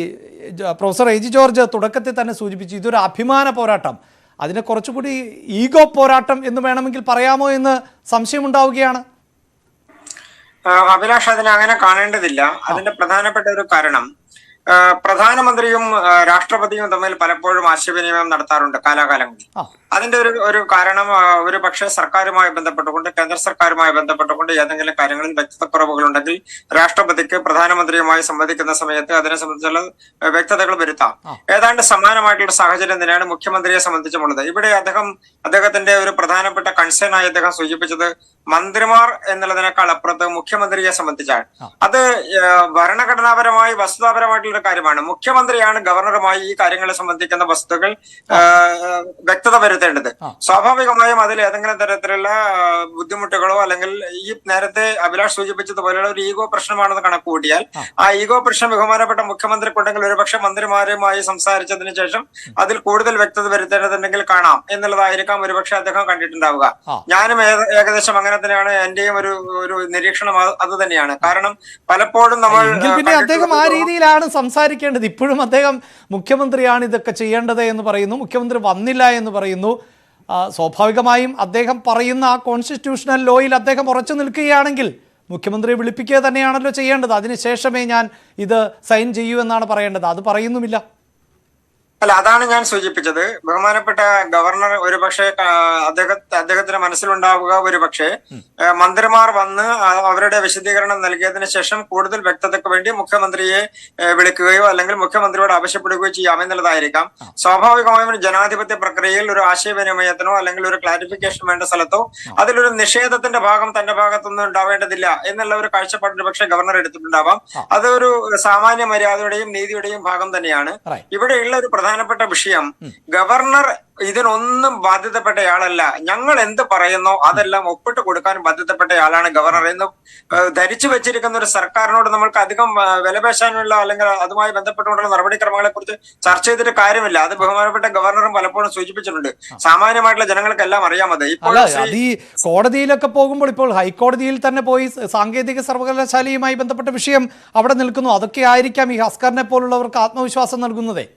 പ്രൊഫസർ എ ജി ജോർജ് തുടക്കത്തിൽ തന്നെ സൂചിപ്പിച്ചു, ഇതൊരു അഭിമാന പോരാട്ടം, അതിനെ കുറച്ചുകൂടി ഈഗോ പോരാട്ടം എന്ന് വേണമെങ്കിൽ പറയാമോ എന്ന് സംശയമുണ്ടാവുകയാണ്. അഭിലാഷ്, അതിനെ അങ്ങനെ കാണേണ്ടതില്ല. അതിന്റെ പ്രധാനപ്പെട്ട ഒരു കാരണം, പ്രധാനമന്ത്രിയും രാഷ്ട്രപതിയും തമ്മിൽ പലപ്പോഴും ആശയവിനിമയം നടത്താറുണ്ട് കാലാകാലങ്ങളിൽ. അതിന്റെ ഒരു കാരണം ഒരു പക്ഷേ സർക്കാരുമായി ബന്ധപ്പെട്ടുകൊണ്ട്, കേന്ദ്ര സർക്കാരുമായി ബന്ധപ്പെട്ടുകൊണ്ട് ഏതെങ്കിലും കാര്യങ്ങളിൽ വ്യക്തതക്കുറവുകൾ ഉണ്ടെങ്കിൽ രാഷ്ട്രപതിക്ക് പ്രധാനമന്ത്രിയുമായി സംവദിക്കുന്ന സമയത്ത് അതിനെ സംബന്ധിച്ചുള്ള വ്യക്തതകൾ വരുത്താം. ഏതാണ്ട് സമാനമായിട്ടുള്ള സാഹചര്യം തന്നെയാണ് മുഖ്യമന്ത്രിയെ സംബന്ധിച്ചുമുള്ളത്. ഇവിടെ അദ്ദേഹത്തിന്റെ ഒരു പ്രധാനപ്പെട്ട കൺസേൺ ആയി അദ്ദേഹം സൂചിപ്പിച്ചത് മന്ത്രിമാർ എന്നുള്ളതിനേക്കാൾ അപ്പുറത്ത് മുഖ്യമന്ത്രിയെ സംബന്ധിച്ചാണ്. അത് ഭരണഘടനാപരമായി വസ്തുതാപരമായിട്ടുള്ള ഒരു കാര്യമാണ്. മുഖ്യമന്ത്രിയാണ് ഗവർണറുമായി ഈ കാര്യങ്ങളെ സംബന്ധിക്കുന്ന വസ്തുതകൾ വ്യക്തത വരുത്തേണ്ടത്. സ്വാഭാവികമായും അതിൽ ഏതെങ്കിലും തരത്തിലുള്ള ബുദ്ധിമുട്ടുകളോ അല്ലെങ്കിൽ ഈ നേരത്തെ അഭിലാഷ് സൂചിപ്പിച്ചതുപോലെയുള്ള ഒരു ഈഗോ പ്രശ്നമാണെന്ന് കണക്ക് കൂട്ടിയാൽ ആ ഈഗോ പ്രശ്നം ബഹുമാനപ്പെട്ട മുഖ്യമന്ത്രിക്കുണ്ടെങ്കിൽ ഒരുപക്ഷെ മന്ത്രിമാരുമായി സംസാരിച്ചതിന് ശേഷം അതിൽ കൂടുതൽ വ്യക്തത വരുത്തേണ്ടതുണ്ടെങ്കിൽ കാണാം എന്നുള്ളതായിരിക്കാം ഒരുപക്ഷെ അദ്ദേഹം കണ്ടിട്ടുണ്ടാവുക. ഞാനും ഏകദേശം അങ്ങനെ തന്നെയാണ്, എന്റെയും ഒരു നിരീക്ഷണം അത് തന്നെയാണ്. കാരണം പലപ്പോഴും നമ്മൾ പിന്നെ അദ്ദേഹം ആ രീതിയിലാണ് സംസാരിക്കേണ്ടത്. ഇപ്പോഴും അദ്ദേഹം മുഖ്യമന്ത്രിയാണ് ഇതൊക്കെ ചെയ്യേണ്ടത് എന്ന് പറയുന്നു, മുഖ്യമന്ത്രി വന്നില്ല എന്ന് പറയുന്നു. സ്വാഭാവികമായും അദ്ദേഹം പറയുന്ന ആ കോൺസ്റ്റിറ്റ്യൂഷണൽ ലോയിൽ അദ്ദേഹം ഉറച്ചു നിൽക്കുകയാണെങ്കിൽ മുഖ്യമന്ത്രിയെ വിളിപ്പിക്കുക തന്നെയാണല്ലോ ചെയ്യേണ്ടത്. അതിനുശേഷമേ ഞാൻ ഇത് സൈൻ ചെയ്യൂ എന്നാണ് പറയേണ്ടത്. അത് പറയുന്നുമില്ല. അല്ല, അതാണ് ഞാൻ സൂചിപ്പിച്ചത്. ബഹുമാനപ്പെട്ട ഗവർണർ ഒരുപക്ഷെ അദ്ദേഹത്തിന്റെ മനസ്സിലുണ്ടാവുക ഒരുപക്ഷെ മന്ത്രിമാർ വന്ന് അവരുടെ വിശദീകരണം നൽകിയതിനു ശേഷം കൂടുതൽ വ്യക്തതയ്ക്ക് വേണ്ടി മുഖ്യമന്ത്രിയെ വിളിക്കുകയോ അല്ലെങ്കിൽ മുഖ്യമന്ത്രിയോട് ആവശ്യപ്പെടുകയോ ചെയ്യാമെന്നുള്ളതായിരിക്കാം. സ്വാഭാവികമായും ജനാധിപത്യ പ്രക്രിയയിൽ ഒരു ആശയവിനിമയത്തിനോ അല്ലെങ്കിൽ ഒരു ക്ലാരിഫിക്കേഷൻ വേണ്ട സ്ഥലത്തോ അതിലൊരു നിഷേധത്തിന്റെ ഭാഗം തന്റെ ഭാഗത്തുനിന്ന് ഉണ്ടാവേണ്ടതില്ല എന്നുള്ള ഒരു കാഴ്ചപ്പാടിന് പക്ഷേ ഗവർണർ എടുത്തിട്ടുണ്ടാവാം. അതൊരു സാമാന്യ മര്യാദയുടെയും നീതിയുടെയും ഭാഗം തന്നെയാണ്. ഇവിടെയുള്ള ഒരു പ്രധാനപ്പെട്ട വിഷയം, ഗവർണർ ഇതിനൊന്നും ബാധ്യതപ്പെട്ടയാളല്ല. ഞങ്ങൾ എന്ത് പറയുന്നോ അതെല്ലാം ഒപ്പിട്ട് കൊടുക്കാൻ ബാധ്യതപ്പെട്ടയാളാണ് ഗവർണർ എന്ന് ധരിച്ചു വെച്ചിരിക്കുന്ന ഒരു സർക്കാരിനോട് നമ്മൾക്ക് അധികം വിലപേശാനുള്ള അല്ലെങ്കിൽ അതുമായി ബന്ധപ്പെട്ടുകൊണ്ടുള്ള നടപടിക്രമങ്ങളെ കുറിച്ച് ചർച്ച ചെയ്തിട്ട് കാര്യമില്ല. അത് ബഹുമാനപ്പെട്ട ഗവർണറും പലപ്പോഴും സൂചിപ്പിച്ചിട്ടുണ്ട്. സാമാന്യമായിട്ടുള്ള ജനങ്ങൾക്കെല്ലാം അറിയാമത്. ഇപ്പോൾ ഈ കോടതിയിലൊക്കെ പോകുമ്പോൾ, ഇപ്പോൾ ഹൈക്കോടതിയിൽ തന്നെ പോയി സാങ്കേതിക സർവകലാശാലയുമായി ബന്ധപ്പെട്ട വിഷയം അവിടെ നിൽക്കുന്നു. അതൊക്കെ ആയിരിക്കാം ഈ ഹസ്കറിനെ പോലുള്ളവർക്ക് ആത്മവിശ്വാസം നൽകുന്നതേ.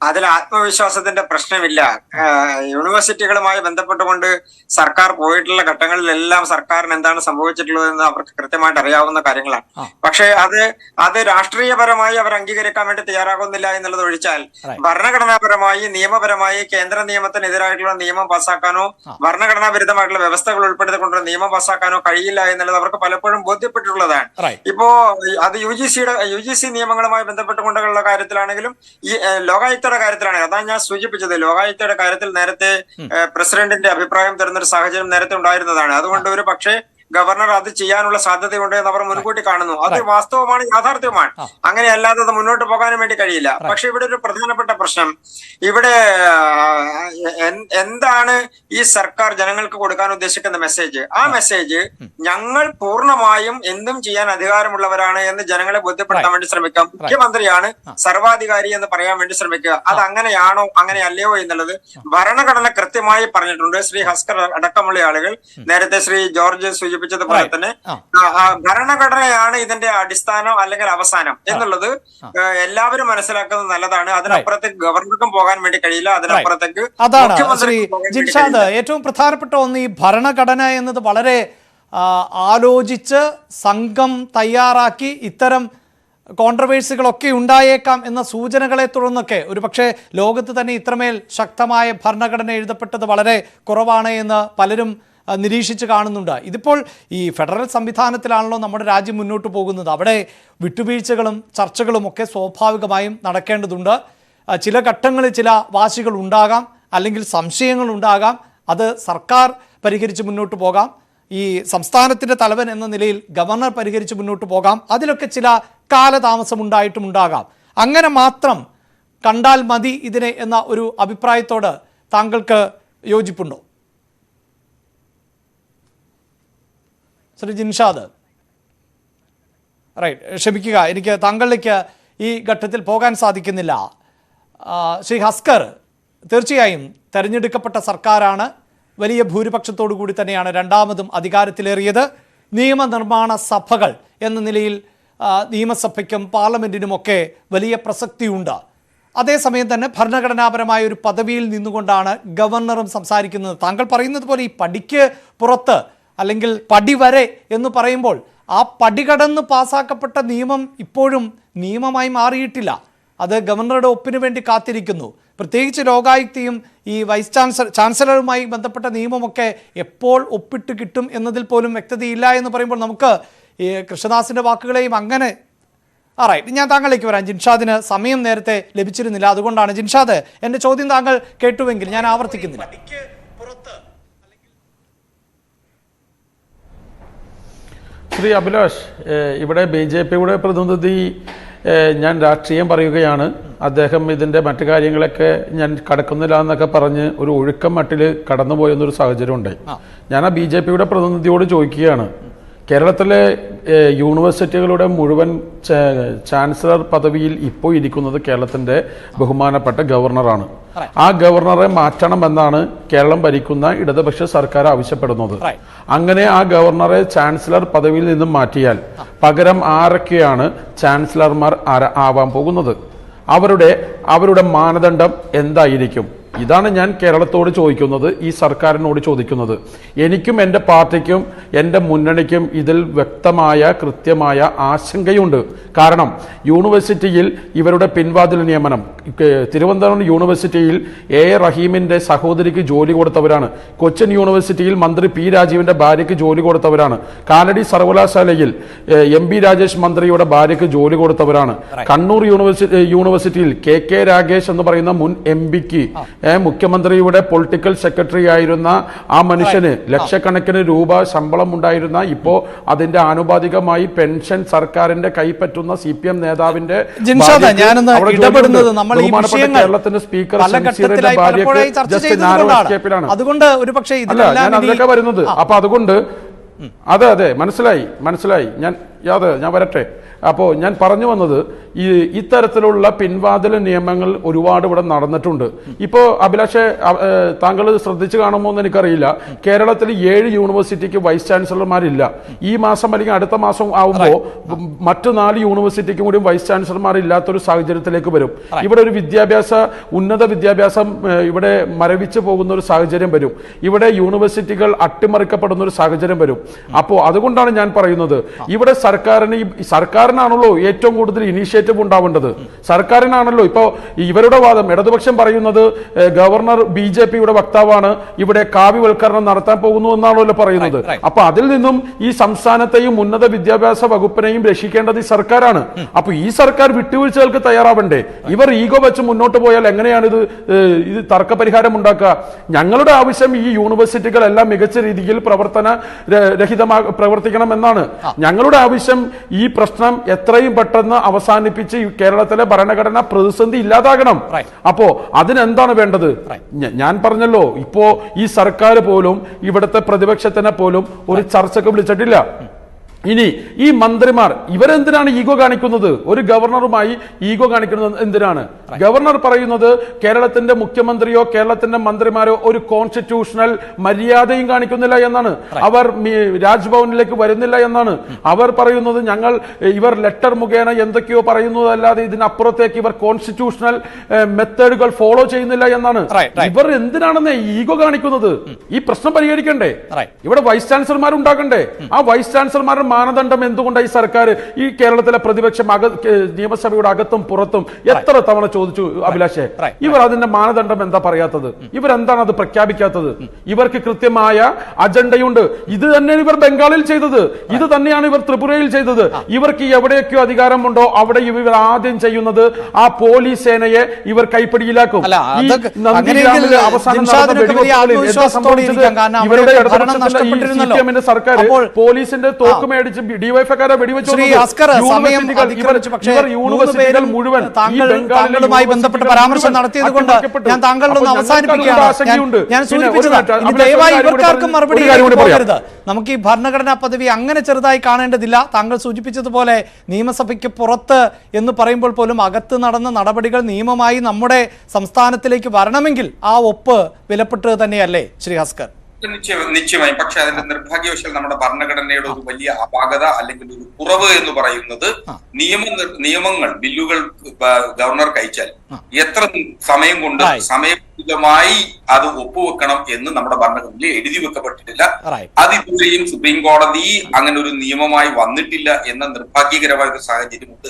അതിൽ ആത്മവിശ്വാസത്തിന്റെ പ്രശ്നമില്ല. യൂണിവേഴ്സിറ്റികളുമായി ബന്ധപ്പെട്ടുകൊണ്ട് സർക്കാർ പോയിട്ടുള്ള ഘട്ടങ്ങളിലെല്ലാം സർക്കാരിന് എന്താണ് സംഭവിച്ചിട്ടുള്ളതെന്ന് അവർക്ക് കൃത്യമായിട്ട് അറിയാവുന്ന കാര്യങ്ങളാണ്. പക്ഷേ അത് രാഷ്ട്രീയപരമായി അവർ അംഗീകരിക്കാൻ വേണ്ടി തയ്യാറാകുന്നില്ല എന്നുള്ളത് ഒഴിച്ചാൽ ഭരണഘടനാപരമായി നിയമപരമായി കേന്ദ്ര നിയമത്തിനെതിരായിട്ടുള്ള നിയമം പാസ്സാക്കാനോ ഭരണഘടനാ വിരുദ്ധമായിട്ടുള്ള വ്യവസ്ഥകൾ ഉൾപ്പെടുത്തിക്കൊണ്ടുള്ള നിയമം പാസ്സാക്കാനോ കഴിയില്ല എന്നുള്ളത് അവർക്ക് പലപ്പോഴും ബോധ്യപ്പെട്ടിട്ടുള്ളതാണ്. ഇപ്പോ അത് യു ജി സി നിയമങ്ങളുമായി ബന്ധപ്പെട്ടുകൊണ്ടുള്ള കാര്യത്തിലാണെങ്കിലും ഈ ലോകായുക്ത കാര്യത്തിലാണ്. അതാണ് ഞാൻ സൂചിപ്പിച്ചത്. ലോകായുക്തയുടെ കാര്യത്തിൽ നേരത്തെ പ്രസിഡന്റിന്റെ അഭിപ്രായം തരുന്ന ഒരു സാഹചര്യം നേരത്തെ ഉണ്ടായിരുന്നതാണ്. അതുകൊണ്ട് ഒരു പക്ഷേ ഗവർണർ അത് ചെയ്യാനുള്ള സാധ്യതയുണ്ട് എന്ന് അവർ മുൻകൂട്ടി കാണുന്നു. അത് വാസ്തവമാണ്, യാഥാർത്ഥ്യമാണ്. അങ്ങനെ അല്ലാതെ അത് മുന്നോട്ട് പോകാനും വേണ്ടി കഴിയില്ല. പക്ഷെ ഇവിടെ ഒരു പ്രധാനപ്പെട്ട പ്രശ്നം, ഇവിടെ എന്താണ് ഈ സർക്കാർ ജനങ്ങൾക്ക് കൊടുക്കാൻ ഉദ്ദേശിക്കുന്ന മെസ്സേജ്? ആ മെസ്സേജ് ഞങ്ങൾ പൂർണ്ണമായും എന്തും ചെയ്യാൻ അധികാരമുള്ളവരാണ് എന്ന് ജനങ്ങളെ ബോധ്യപ്പെടുത്താൻ വേണ്ടി ശ്രമിക്കുക. മുഖ്യമന്ത്രിയാണ് സർവാധികാരി എന്ന് പറയാൻ വേണ്ടി ശ്രമിക്കുക. അത് അങ്ങനെയാണോ അങ്ങനെയല്ലയോ എന്നുള്ളത് ഭരണഘടന കൃത്യമായി പറഞ്ഞിട്ടുണ്ട്. ശ്രീ ഹസ്കർ അടക്കമുള്ള ആളുകൾ, നേരത്തെ ശ്രീ ജോർജ് സൂചിപ്പിച്ചതുപോലെ തന്നെ ഭരണഘടനയാണ് ഇതിന്റെ അടിസ്ഥാനം അല്ലെങ്കിൽ അവസാനം എന്നുള്ളത് എല്ലാവരും മനസ്സിലാക്കുന്നത് നല്ലതാണ്. അതിനപ്പുറത്തേക്ക് ഗവർണർക്കും പോകാൻ വേണ്ടി കഴിയില്ല. അതിനപ്പുറത്തേക്ക് അതാണ് ശ്രീ ജിൻഷാദ് ഏറ്റവും പ്രധാനപ്പെട്ട ഒന്ന്. ഈ ഭരണഘടന എന്നത് വളരെ ആലോചിച്ച് സംഘം തയ്യാറാക്കി ഇത്തരം കോൺട്രവേഴ്സികളൊക്കെ ഉണ്ടായേക്കാം എന്ന സൂചനകളെ തുടർന്നൊക്കെ ഒരുപക്ഷെ ലോകത്ത് തന്നെ ഇത്രമേൽ ശക്തമായ ഭരണഘടന എഴുതപ്പെട്ടത് വളരെ കുറവാണ് എന്ന് പലരും നിരീക്ഷിച്ച് കാണുന്നുണ്ട്. ഇതിപ്പോൾ ഈ ഫെഡറൽ സംവിധാനത്തിലാണല്ലോ നമ്മുടെ രാജ്യം മുന്നോട്ട് പോകുന്നത്. അവിടെ വിട്ടുവീഴ്ചകളും ചർച്ചകളും ഒക്കെ സ്വാഭാവികമായും നടക്കേണ്ടതുണ്ട്. ചില ഘട്ടങ്ങളിൽ ചില വാശികൾ ഉണ്ടാകാം, അല്ലെങ്കിൽ സംശയങ്ങൾ ഉണ്ടാകാം. അത് സർക്കാർ പരിഹരിച്ച് മുന്നോട്ട് പോകാം. ഈ സംസ്ഥാനത്തിൻ്റെ തലവൻ എന്ന നിലയിൽ ഗവർണർ പരിഹരിച്ച് മുന്നോട്ട് പോകാം. അതിലൊക്കെ ചില കാലതാമസം ഉണ്ടായിട്ടുമുണ്ടാകാം. അങ്ങനെ മാത്രം കണ്ടാൽ മതി ഇതിനെ എന്ന ഒരു അഭിപ്രായത്തോട് താങ്കൾക്ക് യോജിപ്പുണ്ടോ ശ്രീ ജിൻഷാദ്? റൈറ്റ്, ക്ഷമിക്കുക, എനിക്ക് താങ്കളിലേക്ക് ഈ ഘട്ടത്തിൽ പോകാൻ സാധിക്കുന്നില്ല. ശ്രീ ഹസ്കർ, തീർച്ചയായും തെരഞ്ഞെടുക്കപ്പെട്ട സർക്കാരാണ്, വലിയ ഭൂരിപക്ഷത്തോടു കൂടി തന്നെയാണ് രണ്ടാമതും അധികാരത്തിലേറിയത്. നിയമനിർമ്മാണ സഭകൾ എന്ന നിലയിൽ നിയമസഭയ്ക്കും പാർലമെൻറ്റിനുമൊക്കെ വലിയ പ്രസക്തിയുണ്ട്. അതേസമയം തന്നെ ഭരണഘടനാപരമായ ഒരു പദവിയിൽ നിന്നുകൊണ്ടാണ് ഗവർണറും സംസാരിക്കുന്നത്. താങ്കൾ പറയുന്നത് പോലെ ഈ പടിക്ക് പുറത്ത് അല്ലെങ്കിൽ പടി വരെ എന്ന് പറയുമ്പോൾ ആ പടി കടന്ന് പാസ്സാക്കപ്പെട്ട നിയമം ഇപ്പോഴും നിയമമായി മാറിയിട്ടില്ല. അത് ഗവർണറുടെ ഒപ്പിന് വേണ്ടി കാത്തിരിക്കുന്നു. പ്രത്യേകിച്ച് ലോകായുക്തയും ഈ വൈസ് ചാൻസലറുമായി ബന്ധപ്പെട്ട നിയമമൊക്കെ എപ്പോൾ ഒപ്പിട്ട് കിട്ടും എന്നതിൽ പോലും വ്യക്തതയില്ല എന്ന് പറയുമ്പോൾ നമുക്ക് ഈ കൃഷ്ണദാസിൻ്റെ വാക്കുകളെയും അങ്ങനെ റൈറ്റ്. ഞാൻ താങ്കളിലേക്ക് വരാം. ജിൻഷാദിന് സമയം നേരത്തെ ലഭിച്ചിരുന്നില്ല, അതുകൊണ്ടാണ്. ജിൻഷാദ്, എൻ്റെ ചോദ്യം താങ്കൾ കേട്ടുവെങ്കിൽ ഞാൻ ആവർത്തിക്കുന്നില്ല. ശ്രീ അഭിലാഷ്, ഇവിടെ BJPയുടെ പ്രതിനിധി ഞാൻ രാഷ്ട്രീയം പറയുകയാണ്, അദ്ദേഹം ഇതിൻ്റെ മറ്റു കാര്യങ്ങളൊക്കെ ഞാൻ കടക്കുന്നില്ല എന്നൊക്കെ പറഞ്ഞ് ഒരു ഒഴുക്കം മട്ടിൽ കടന്നുപോയെന്നൊരു സാഹചര്യമുണ്ട്. ഞാൻ ആ BJPയുടെ പ്രതിനിധിയോട് ചോദിക്കുകയാണ്, കേരളത്തിലെ യൂണിവേഴ്സിറ്റികളുടെ മുഴുവൻ ചാൻസലർ പദവിയിൽ ഇപ്പോൾ ഇരിക്കുന്നത് കേരളത്തിൻ്റെ ബഹുമാനപ്പെട്ട ഗവർണറാണ്. ആ ഗവർണറെ മാറ്റണമെന്നാണ് കേരളം ഭരിക്കുന്ന ഇടതുപക്ഷ സർക്കാർ ആവശ്യപ്പെടുന്നത്. അങ്ങനെ ആ ഗവർണറെ ചാൻസലർ പദവിയിൽ നിന്നും മാറ്റിയാൽ പകരം ആരൊക്കെയാണ് ചാൻസലർമാർ ആവാൻ പോകുന്നത്? അവരുടെ മാനദണ്ഡം എന്തായിരിക്കും? ഇതാണ് ഞാൻ കേരളത്തോട് ചോദിക്കുന്നത്, ഈ സർക്കാരിനോട് ചോദിക്കുന്നത്. എനിക്കും എൻ്റെ പാർട്ടിക്കും എൻ്റെ മുന്നണിക്കും ഇതിൽ വ്യക്തമായ കൃത്യമായ ആശങ്കയുണ്ട്. കാരണം യൂണിവേഴ്സിറ്റിയിൽ ഇവരുടെ പിൻവാതിൽ നിയമനം, തിരുവനന്തപുരം യൂണിവേഴ്സിറ്റിയിൽ A. റഹീമിൻ്റെ സഹോദരിക്ക് ജോലി കൊടുത്തവരാണ്. കൊച്ചിൻ യൂണിവേഴ്സിറ്റിയിൽ മന്ത്രി P. രാജീവിൻ്റെ ഭാര്യയ്ക്ക് ജോലി കൊടുത്തവരാണ്. കാലടി സർവകലാശാലയിൽ MP രാജേഷ് മന്ത്രിയുടെ ഭാര്യയ്ക്ക് ജോലി കൊടുത്തവരാണ്. കണ്ണൂർ യൂണിവേഴ്സിറ്റിയിൽ K. രാഗേഷ് എന്ന് പറയുന്ന മുൻ MPക്ക് മുഖ്യമന്ത്രിയുടെ പൊളിറ്റിക്കൽ സെക്രട്ടറി ആയിരുന്ന ആ മനുഷ്യന് ലക്ഷക്കണക്കിന് രൂപ ശമ്പളം ഉണ്ടായിരുന്ന, ഇപ്പോ അതിന്റെ ആനുപാതികമായി പെൻഷൻ സർക്കാരിന്റെ കൈപ്പറ്റുന്ന CPM നേതാവിന്റെ കേരളത്തിന്റെ സ്പീക്കർ അതുകൊണ്ട് ഒരു പക്ഷേ ഞാൻ അതിലൊക്കെ വരുന്നത്. അപ്പൊ അതുകൊണ്ട് അതെ മനസ്സിലായി ഞാൻ വരട്ടെ. അപ്പോൾ ഞാൻ പറഞ്ഞു വന്നത്, ഇത്തരത്തിലുള്ള പിൻവാതിൽ നിയമങ്ങൾ ഒരുപാട് ഇവിടെ നടന്നിട്ടുണ്ട്. ഇപ്പോൾ അഭിലാഷെ, താങ്കൾ ശ്രദ്ധിച്ചു കാണുമോ എന്ന് എനിക്കറിയില്ല, കേരളത്തിൽ 7 യൂണിവേഴ്സിറ്റിക്ക് വൈസ് ചാൻസലർമാരില്ല. ഈ മാസം അല്ലെങ്കിൽ അടുത്ത മാസം ആവുമ്പോൾ മറ്റു 4 യൂണിവേഴ്സിറ്റിക്കും കൂടി വൈസ് ചാൻസലർമാർ ഇല്ലാത്തൊരു സാഹചര്യത്തിലേക്ക് വരും. ഇവിടെ ഒരു ഉന്നത വിദ്യാഭ്യാസം ഇവിടെ മരവിച്ചു പോകുന്ന ഒരു സാഹചര്യം വരും. ഇവിടെ യൂണിവേഴ്സിറ്റികൾ അട്ടിമറിക്കപ്പെടുന്ന ഒരു സാഹചര്യം വരും. അപ്പോൾ അതുകൊണ്ടാണ് ഞാൻ പറയുന്നത്, ഇവിടെ സർക്കാരിനാണല്ലോ ഏറ്റവും കൂടുതൽ ഇനീഷ്യേറ്റീവ് ഉണ്ടാവേണ്ടത്. സർക്കാരിനാണല്ലോ. ഇപ്പോൾ ഇവരുടെ വാദം, ഇടതുപക്ഷം പറയുന്നത് ഗവർണർ BJPയുടെ വക്താവാണ്, ഇവിടെ കാവ്യവൽക്കരണം നടത്താൻ പോകുന്നു എന്നാണല്ലോ പറയുന്നത്. അപ്പൊ അതിൽ നിന്നും ഈ സംസ്ഥാനത്തെയും ഉന്നത വിദ്യാഭ്യാസ വകുപ്പിനെയും രക്ഷിക്കേണ്ടത് ഈ സർക്കാരാണ്. അപ്പൊ ഈ സർക്കാർ വിട്ടുവീഴ്ചകൾക്ക് തയ്യാറാവണ്ടേ? ഇവർ ഈഗോ വെച്ച് മുന്നോട്ട് പോയാൽ എങ്ങനെയാണ് ഇത് തർക്കപരിഹാരം ഉണ്ടാക്കുക? ഞങ്ങളുടെ ആവശ്യം ഈ യൂണിവേഴ്സിറ്റികളെല്ലാം മികച്ച രീതിയിൽ പ്രവർത്തിക്കണം എന്നാണ് ഞങ്ങളുടെ ആവശ്യം. ഈ പ്രശ്നം എത്രയും പെട്ടെന്ന് അവസാനിപ്പിച്ച് കേരളത്തിലെ ഭരണഘടനാ പ്രതിസന്ധി ഇല്ലാതാകണം. അപ്പോ അതിനെന്താണ് വേണ്ടത്? ഞാൻ പറഞ്ഞല്ലോ, ഇപ്പോ ഈ സർക്കാർ പോലും ഇവിടുത്തെ പ്രതിപക്ഷത്തിനെ പോലും ഒരു ചർച്ചയ്ക്ക് വിളിച്ചിട്ടില്ല. ഇനി ഈ മന്ത്രിമാർ ഇവരെന്തിനാണ് ഈഗോ കാണിക്കുന്നത്? ഒരു ഗവർണറുമായി ഈഗോ കാണിക്കുന്നത് എന്തിനാണ്? ഗവർണർ പറയുന്നത് കേരളത്തിന്റെ മുഖ്യമന്ത്രിയോ കേരളത്തിന്റെ മന്ത്രിമാരോ ഒരു കോൺസ്റ്റിറ്റ്യൂഷണൽ മര്യാദയും കാണിക്കുന്നില്ല എന്നാണ്. അവർ രാജ്ഭവനിലേക്ക് വരുന്നില്ല എന്നാണ് അവർ പറയുന്നത്. ഇവർ ലെറ്റർ മുഖേന എന്തൊക്കെയോ പറയുന്നതല്ലാതെ ഇതിനപ്പുറത്തേക്ക് ഇവർ കോൺസ്റ്റിറ്റ്യൂഷണൽ മെത്തേഡുകൾ ഫോളോ ചെയ്യുന്നില്ല എന്നാണ്. ഇവർ എന്തിനാണെന്ന് ഈഗോ കാണിക്കുന്നത്? ഈ പ്രശ്നം പരിഹരിക്കണ്ടേ? ഇവിടെ വൈസ് ചാൻസലർമാർ ഉണ്ടാകണ്ടേ? ആ വൈസ് ചാൻസലർമാരുടെ മാനദണ്ഡം എന്തുകൊണ്ടാണ് ഈ സർക്കാർ ഈ കേരളത്തിലെ പ്രതിപക്ഷം നിയമസഭയുടെ അകത്തും പുറത്തും എത്ര തവണ ചോദിച്ചു അഭിലാഷേ? ഇവർ അതിന്റെ മാനദണ്ഡം എന്താ പറയാത്തത്? ഇവരെന്താണ് അത് പ്രഖ്യാപിക്കാത്തത്? ഇവർക്ക് കൃത്യമായ അജണ്ടയുണ്ട്. ഇത് തന്നെയാണ് ഇവർ ബംഗാളിൽ ചെയ്തത്, ഇത് തന്നെയാണ് ഇവർ ത്രിപുരയിൽ ചെയ്തത്. ഇവർക്ക് എവിടെയൊക്കെ അധികാരമുണ്ടോ അവിടെ ഇവർ ആദ്യം ചെയ്യുന്നത് ആ പോലീസ് സേനയെ ഇവർ കൈപ്പിടിയിലാക്കും. അവസാനം ഇവരുടെ CPM സർക്കാർ പോലീസിന്റെ തോക്കുമേട് മേടിച്ച് ഡിവൈഎഫ്ഐക്കാരെ വെടിവെച്ചു ശ്രീ അസ്കർ, സമയം അതിക്രമിച്ചു. പക്ഷേ യൂണിവേഴ്സിറ്റികൾ മുഴുവൻ താങ്കളുമായി ബന്ധപ്പെട്ട പരാമർശം നടത്തിയത് കൊണ്ട് ഞാൻ താങ്കളിലൊന്ന് അവസാനിപ്പിക്കുകയാണ്. ഞാൻ സൂചിപ്പിച്ചത് ദയവായി ഇവർക്കാർക്കും മറുപടി പോകരുത്. നമുക്ക് ഈ ഭരണഘടനാ പദവി അങ്ങനെ ചെറുതായി കാണേണ്ടതില്ല. താങ്കൾ സൂചിപ്പിച്ചതുപോലെ നിയമസഭയ്ക്ക് പുറത്ത് എന്ന് പറയുമ്പോൾ പോലും അകത്ത് നടന്ന നടപടികൾ നിയമമായി നമ്മുടെ സംസ്ഥാനത്തിലേക്ക് വരണമെങ്കിൽ ആ ഒപ്പ് വിലപ്പെട്ടത് തന്നെയല്ലേ ശ്രീ ഹസ്കർ? നിശ്ചയമായും. പക്ഷെ അതിന്റെ നിർഭാഗ്യവശാൽ നമ്മുടെ ഭരണഘടനയുടെ ഒരു വലിയ അപാകത അല്ലെങ്കിൽ ഒരു കുറവ് എന്ന് പറയുന്നത് നിയമങ്ങൾ ബില്ലുകൾ ഗവർണർക്ക് അയച്ചാൽ എത്ര സമയം കൊണ്ട് സമയബന്ധിതമായി അത് ഒപ്പുവെക്കണം എന്ന് നമ്മുടെ ഭരണഘടനയിൽ എഴുതി വെക്കപ്പെട്ടിട്ടില്ല. അതിതുവരെയും സുപ്രീം കോടതി അങ്ങനെ ഒരു നിയമമായി വന്നിട്ടില്ല എന്ന നിർഭാഗ്യകരമായ ഒരു സാഹചര്യമുണ്ട്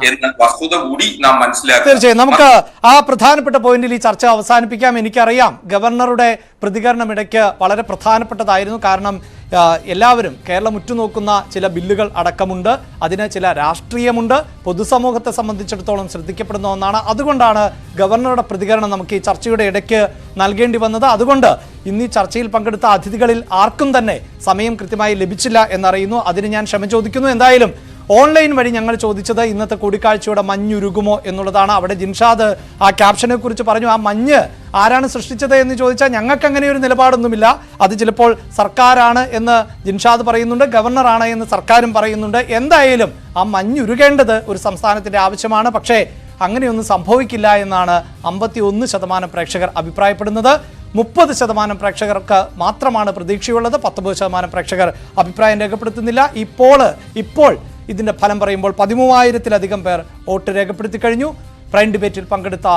എന്ന വസ്തുത കൂടി നാം മനസ്സിലാക്കുക. തീർച്ചയായും നമുക്ക് ആ പ്രധാനപ്പെട്ട പോയിന്റിൽ ഈ ചർച്ച അവസാനിപ്പിക്കാം. എനിക്കറിയാം ഗവർണറുടെ പ്രതികരണം ഇടയ്ക്ക് വളരെ പ്രധാനപ്പെട്ടതായിരുന്നു. കാരണം എല്ലാവരും കേരളം ഉറ്റുനോക്കുന്ന ചില ബില്ലുകൾ അടക്കമുണ്ട്, അതിന് ചില രാഷ്ട്രീയമുണ്ട്, പൊതുസമൂഹത്തെ സംബന്ധിച്ചിടത്തോളം ശ്രദ്ധിക്കപ്പെടുന്ന ഒന്നാണ്. അതുകൊണ്ടാണ് ഗവർണറുടെ പ്രതികരണം നമുക്ക് ഈ ചർച്ചയുടെ ഇടയ്ക്ക് നൽകേണ്ടി വന്നത്. അതുകൊണ്ട് ഇന്ന് ഈ ചർച്ചയിൽ പങ്കെടുത്ത അതിഥികളിൽ ആർക്കും തന്നെ സമയം കൃത്യമായി ലഭിച്ചില്ല എന്നറിയുന്നു. അതിന് ഞാൻ ക്ഷമ ചോദിക്കുന്നു. എന്തായാലും ഓൺലൈൻ വഴി ഞങ്ങൾ ചോദിച്ചത് ഇന്നത്തെ കൂടിക്കാഴ്ചയുടെ മഞ്ഞുരുകുമോ എന്നുള്ളതാണ്. അവിടെ ജിൻഷാദ് ആ ക്യാപ്ഷനെ കുറിച്ച് പറഞ്ഞു. ആ മഞ്ഞ് ആരാണ് സൃഷ്ടിച്ചത് എന്ന് ചോദിച്ചാൽ ഞങ്ങൾക്ക് അങ്ങനെ ഒരു നിലപാടൊന്നുമില്ല. അത് ചിലപ്പോൾ സർക്കാരാണ് എന്ന് ജിൻഷാദ് പറയുന്നുണ്ട്, ഗവർണറാണ് എന്ന് സർക്കാരും പറയുന്നുണ്ട്. എന്തായാലും ആ മഞ്ഞുരുകേണ്ടത് ഒരു സംസ്ഥാനത്തിന്റെ ആവശ്യമാണ്. പക്ഷേ അങ്ങനെയൊന്നും സംഭവിക്കില്ല എന്നാണ് 51% പ്രേക്ഷകർ അഭിപ്രായപ്പെടുന്നത്. 30% പ്രേക്ഷകർക്ക് മാത്രമാണ് പ്രതീക്ഷയുള്ളത്. 19% പ്രേക്ഷകർ അഭിപ്രായം രേഖപ്പെടുത്തുന്നില്ല. ഇപ്പോൾ ഇതിന്റെ ഫലം പറയുമ്പോൾ 13,000-ലധികം പേർ വോട്ട് രേഖപ്പെടുത്തി കഴിഞ്ഞു. പ്രൈം ഡിബേറ്റിൽ പങ്കെടുത്ത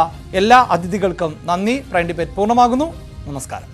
എല്ലാ അതിഥികൾക്കും നന്ദി. പ്രൈം ഡിബേറ്റ് പൂർണ്ണമാകുന്നു. നമസ്കാരം.